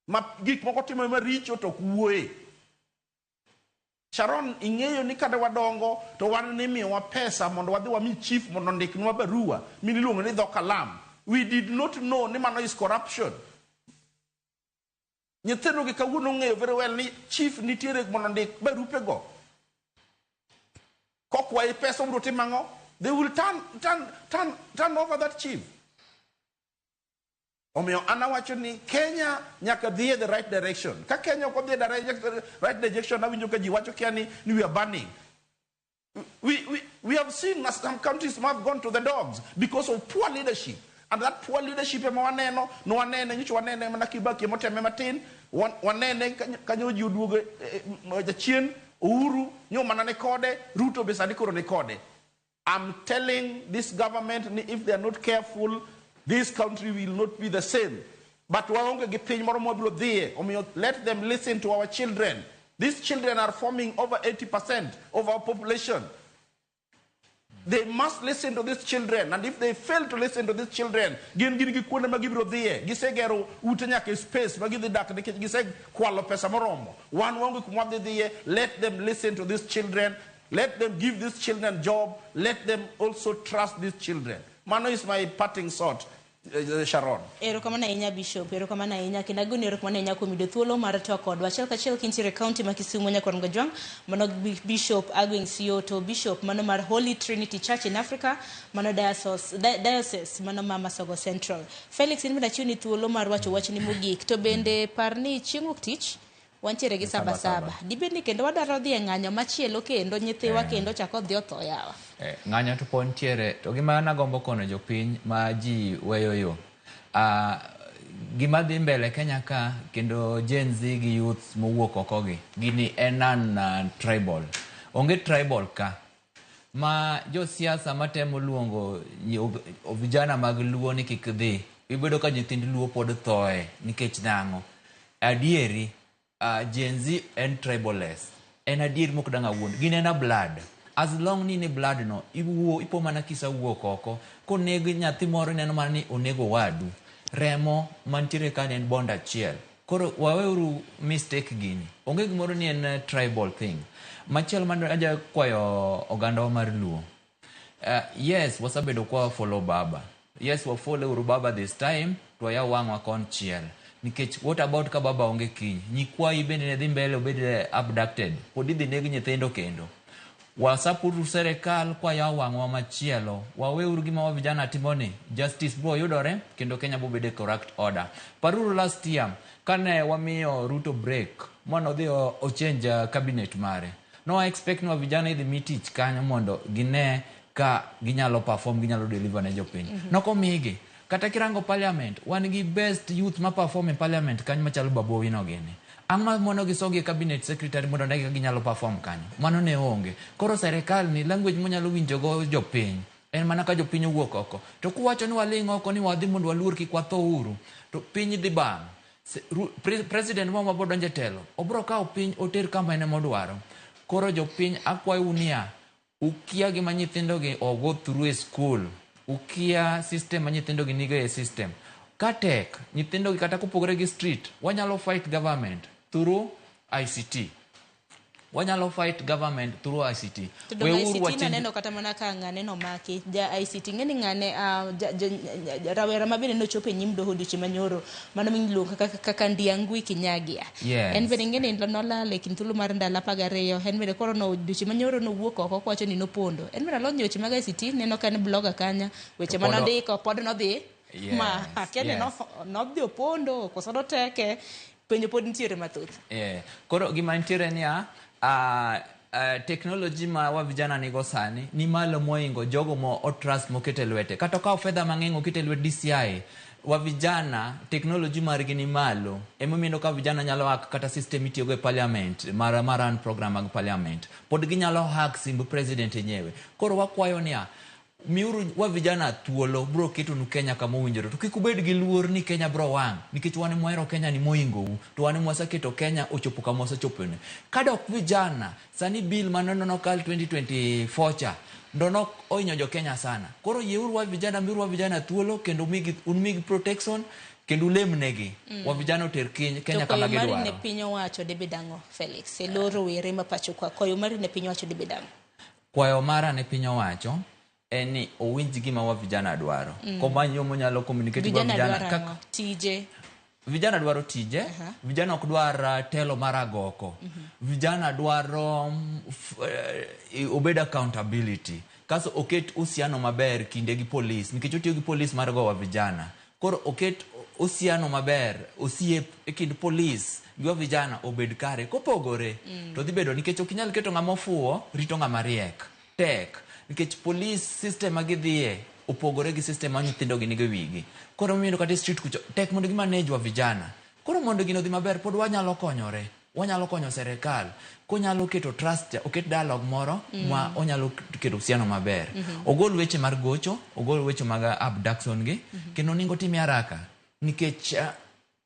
Ma gik moko timo maricho to kuoe. Sharon ing'eyo ni kada wadongo to wan ni miwa pesa mondo wadhi wami chief mondo ndiknwa barua mililuongo ni dhokalam. We did not know ni mano is corruption. Nyithindo gi kawuono ng'eyo very well ni chief nitiere mondo ndik barupe go. Kokwaye pesa bro timango, they will turn over that chief. Omiyo anawacho ni Kenya nyaka dhie the right direction. Ka Kenya ko dhie the right direction awinjo ka ji wacho kia ni we are burning. We have seen some countries have gone to the dogs because of poor leadership. And that poor leadership ema waneno no wanene nyicho wanene mana Kibaki moteme matin wanene kanyo ji oduogo jachien Uhuru nyo manane kode Ruto besani koro ne kode. I'm telling this government if they are not careful, this country will not be the same. But let them listen to our children. These children are forming over 80% of our population. They must listen to these children. And if they fail to listen to these children, let them listen to these children. Let them give these children job. Let them also trust these children. Mano is my parting thought. Sharon. Erokamano ahinya Bishop, erokamano ahinya kendo agoni erokamano ahinya kuom yudo thuolo mar twak kodwa. Achiel kachiel kintiere kaunti ma Kisumu nyakwarom Gajwang', mano Bishop Argwings Yoto, Bishop mano mar Holy Trinity Church in Africa, mano diocese mano ma Masogo Central. Felix, in chiwni thuolo mar wacho wachni mogik, to bende parni chieng' wuok tich wantiere gi saba. Dibedni kendo wadwaro dhi e ng'anyo machielo kendo nyithiwa kendo chako dhi otho yawa. Ng'anyo to pon tiere, to gima nagombo kono jopiny ma ji weyo yo. Gima dhi mbele Kenya ka kendo Gen Z gi youth mowuok oko gi gini enan tribal. Onge tribal ka. Ma jo siasa matemo luongo vijana mag luo ni kik dhi. Ibedo ka nyithind luo pod thoe nikech nang'o. Adieri Gen Z and tribalist. En adier mok danga wuon. Gine na blood. As long ni blood no, ipo mana kisa wuok oko. Konego nyathi moro neno mana ni onego wadu. Remo mantiere ka en bond achiel. Koro waweuru mistake gini. Onge gimoro ni en tribal thing. Machiel man aja kwayo oganda mar luo. Yes, wasabedo kwa follow baba. Yes, wa follow uru baba this time. Tuaya wangwa konchiel. Nikech what about ka baba onge kiny? Nyikwa ibende ne dhi mbele obede abducted. Podi dhi negi nyithindo kendo. Wasapuru serikal kwa ya wangwa machielo. Waweuru gima wa vijana timoni. Justice bro yudore kendo Kenya bobede correct order. Paruru last year kane wamiyo Ruto break. Mwana dhi o change cabinet mare. No I expect no vijana idhi mitich kanyo mondo gine ka ginyalo perform, ginyalo deliver ne jopiny. Noko migi. Kata kirango parliament, wan gi best youth ma perform in parliament kanyo machalo Babu Owino gini. Ang'o mono gisogi cabinet secretary mondo ndege ginyalo perform kanyo. Mano ne onge. Koro serikal ni language monyalo winjogo jopiny. En mana ka jopiny owuok oko. To kuwacho ni waling' oko ni wadhi mondo waluor kik watho uru. To piny dhi bang'. President mwa bodonje telo. Obro kawo piny oter kama ene modwaro. Koro jopiny akwayo unia. Ukia gima nyithindo gi go through a school. Ukia system ma nyithindo gi nigo e system. Katek, nyithindo gi kata kupogre gi street, wanyalo fight government through ICT. Wanyalo fight government through ICT. Todo ICT neno kata mana ka ng'ane no maki. Ja ICT ng'eni ng'ane rawera mabende no chope nyim doho dichi manyoro. Mano mingiluongo kaka Ndiangui Kinyagia. Yes. En bende ng'eni nola lekin thuolo mar ndala 12. En bende koro no dichi manyoro no wuok oko kwacho ni no pondo. En bende lonyo weche mag ICT neno kan blogger kanya. Weche manondiko pod no dhi. Yes. Ma akene no dhi opondo koso do teke penjo pod ntiere mathoth. Koro gima ntiere niya technology ma wa vijana nigo sani ni malo moingo jogo mo trust mokete lwete kata ka fedha mang'eny okete lwet DCI wa vijana technology margi ni malo emomiendo ka vijana nyalo hack kata system itiyogo e parliament maran program mag parliament pod ginyalo hack simb president yenyewe. Koro wakwayo niya miuru wa vijana thuolo bro keto nu Kenya kama owinjore to kik ubed gi luor ni Kenya bro wang' nikech wan mohero Kenya ni moingo to wan mwaseketo Kenya ochopo kama osechopone. Kadok vijana sani bill manono kal 2024 cha ndono oinyo jo Kenya sana. Koro yeuru wa vijana miuru wa vijana thuolo kendo umigi protection kendo lemnegi wa vijana oter Kenya kama gidwaro. To koyo mari ne piny owacho debedango Felix eloro were mapacho kwa koyo mari ne piny owacho debedango. Kwayo mara ne piny owacho eni owinj gima wa vijana dwaro. Komanyo monyalo communicate go vijana kaka tije. Vijana dwaro tije, vijana ok dwar telo maragoko. Vijana dwaro obed accountability. Kaso oket usiano maber kinde gi police, nikech otiyo gi police mar go wa vijana. Koro oket usiano maber, osiep e kind police gi wa vijana obed kare kopogore. To dhi bedo nikech ok inyal keto ng'ama ofuwo rito ng'ama riek. Tek. Nikech police system agidhie opogore gi system ma nyithindo gi nigo wigi. Koro miyo kata street kucho tek mondo gi manage wa vijana. Koro mondo gino dhi maber pod wanyalo konyore. Wanyalo konyo serikal. Konyalo keto trust, oket dialogue moro ma onyalo keto usiano maber. Ogol weche mar gocho, ogol weche mag abduction gi, kendo ningo timi haraka. Nikech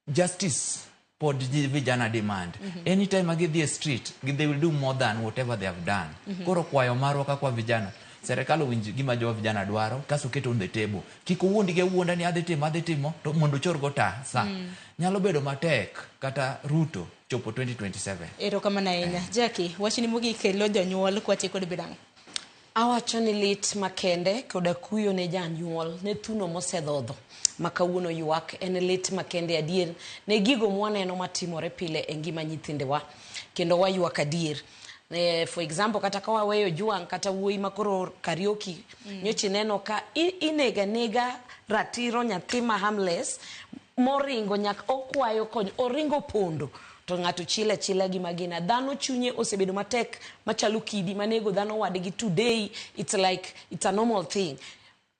justice pod vijana demand. Anytime agidhie street, they will do more than whatever they have done. Koro kwayo marwa kwa vijana. Serikal owinj gima jo vijana dwaro kaso keto on the table. Kiko wuondige wuonda ni adhi timo to mondo chorgo ta sa. Nyalo bedo matek kata Ruto chopo 2027. Erokamano ahinya. Jackie, wachni mogik kelo jonyuol kwatieko debedango. Awacho ni lit makende koda kuyo ne janyuol ne thuno mosedhodho makawuono ywak en lit makende adier ne gigo mwaneno matimore pile e ngima nyithindewa kendo waywak adier. For example, kata ka waweyo juang kata wuoyi makoro karaoke nyochi neno ka nega ratiro nyathi ma harmless moringo nyak okwayo kony oringo pondo to ng'ato chile gi magina dhano chunye osebedo matek machalo kidi manego dhano wadgi today. It's like it's a normal thing.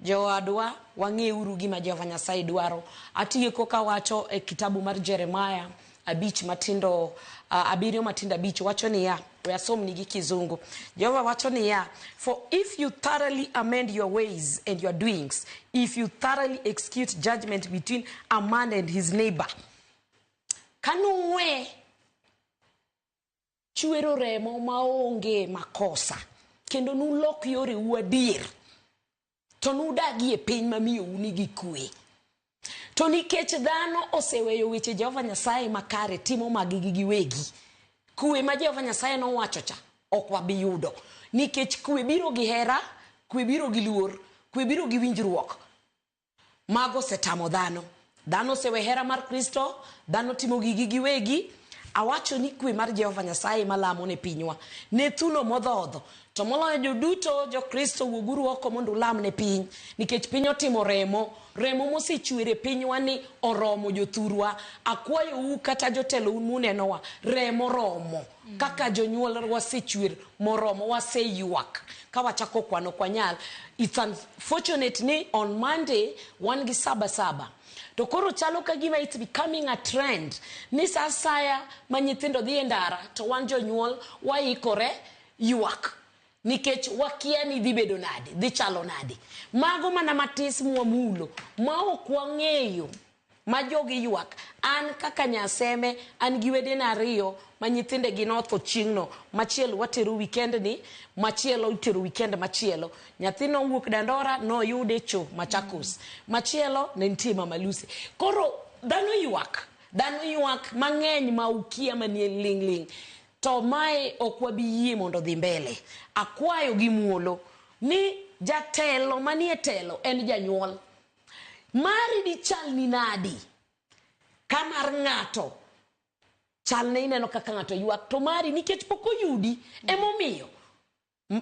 Jowadwa wang'euru gima Jehova Nyasaye dwaro. Atieko ka wacho e kitabu mar Jeremiah abiriyo matindo abich wacho niya, wasom nigi kizungu. Jehova wacho niya, for if you thoroughly amend your ways and your doings, if you thoroughly execute judgment between a man and his neighbor, kanuwe chwero remo maonge makosa kendo nulok yore uadir to nudagi e piny mamiyo unigi kwe to nikech dhano oseweyo weche Jehova Nyasaye makare timo magigi giwegi, kwe ma Jehova Nyasaye nowacho cha ok wabi yudo, nikech kwe biro gi hera, kwe biro gi luor, kwe biro gi winjruok. Mago setamo dhano sewe hera mar Kristo, dhano timo gigi giwegi. Awacho ni kwe mar Jehova Nyasaye malamo ne pinywa ne thuno modhodho to moloyo joduto jo Kristo wuoguru oko mondo ulam ne piny, nikech piny otimo remo mosechwere pinywa ni oromo jothurwa. Akwayo u kata jotelo munenowa remo romo kaka jonyuol wasechwer moromo waseyuak ka wachako kwano kwanyal. It's unfortunate ni on Monday wan gi saba to koro chalo ka gima it's becoming a trend ni sasaya manyithindo dhi ndara to wan jonyuol waikore ywak nikech wakia ni dhi bedo nade, dhi chalo nade. Mago mana matis muamulo ma ok wang'eyo ma jogi ywak. An kaka nyaseme an gi wedena ariyo ma nyithinde gi notho chieng'no, machielo watero weekend ni, machielo itero weekend machielo. Nyathino wuok Dandora no yude cho Machakos, machielo ne nitie Mama Lucy. Koro dhano ywak mang'eny ma ukia manie ling to mae ok wabi yie mondo dhi mbele. Akwayo gi muolo ni jatelo manie telo en janyuol mari di chal ni nadi kamar ng'ato chal ne ineno kaka ng'ato ywak to mari nikech pok oyudi emomiyo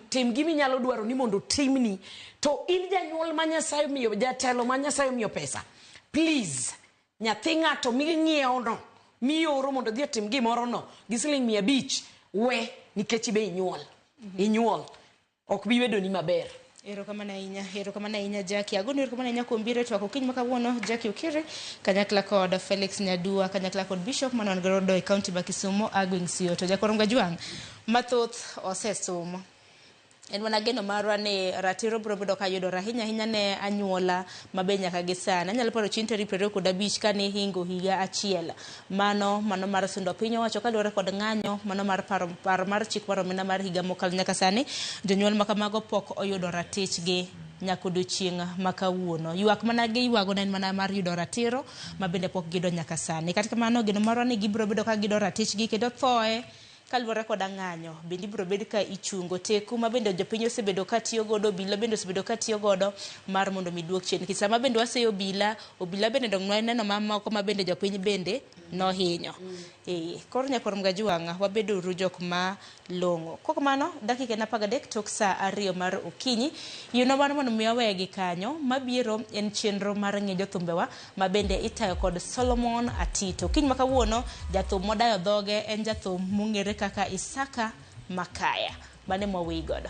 tim gimi nyalo dwaro ni mondo timni to in janyuol ma Nyasaye miyo, jatelo ma Nyasaye miyo pesa, please nyathi ng'ato ming'iewo no mioro mondo dhi tim gimoro no gi siling 500 we nikech be inyuol ok bi bedo ni maber. Erokamana inya Jackie. Agoni erokamana inya kuombire Twak Okiny makawuono Jackie Okiri kanyakla kod Felix Nyaduwa kanyakla kod Bishop Manon Garodo e county ba Kisumo Argwings Yoto jakorom gajuang mathoth osesumo. En wana geno marwa ni ratiro bro bedo ka yudo ahinya ne anyuola mabenya ka gisana. Anyalo paro chinteri 25 kane hingo higa achiel. Mano mar sundo pinyo wacho kaluwore kod ng'anyo mano mar paro mar chik mar omenda mar higa mokal nyaka sani jonyuol makamago pok oyudo ratichgi nyakudo chieng' makawuono. Ywak mana gi ywago nen mana mar yudo ratiro mabende pok gido nyaka sani. Kata kamano geno marwa ni gibro bedo ka gido ratichgi kendo thoe kaluwore kod ng'anyo bende ibro bed ka ichungo teku ma bende jopiny osebedo ka tiyo godo, obila bende osebedo ka tiyo godo mar mondo miduok chien. Kisa ma bende waseyo obila bende dong neno mamoko ma bende jopiny bende nohinyo. Koro nyakorom gajuang wabedo uru jok ma longo. Koko mano dakika na 13 tok sa 2 mar okinyi. Yuno mano mondo miwawegi kanyo mabiro en chenro mar ng'ejo thumbewa ma bende itayo kod Solomon Atito. Kiny makawuono jathum modayo dhoge en jathum mung'ere kaka Isaka Makaya. Mane mwawi godo.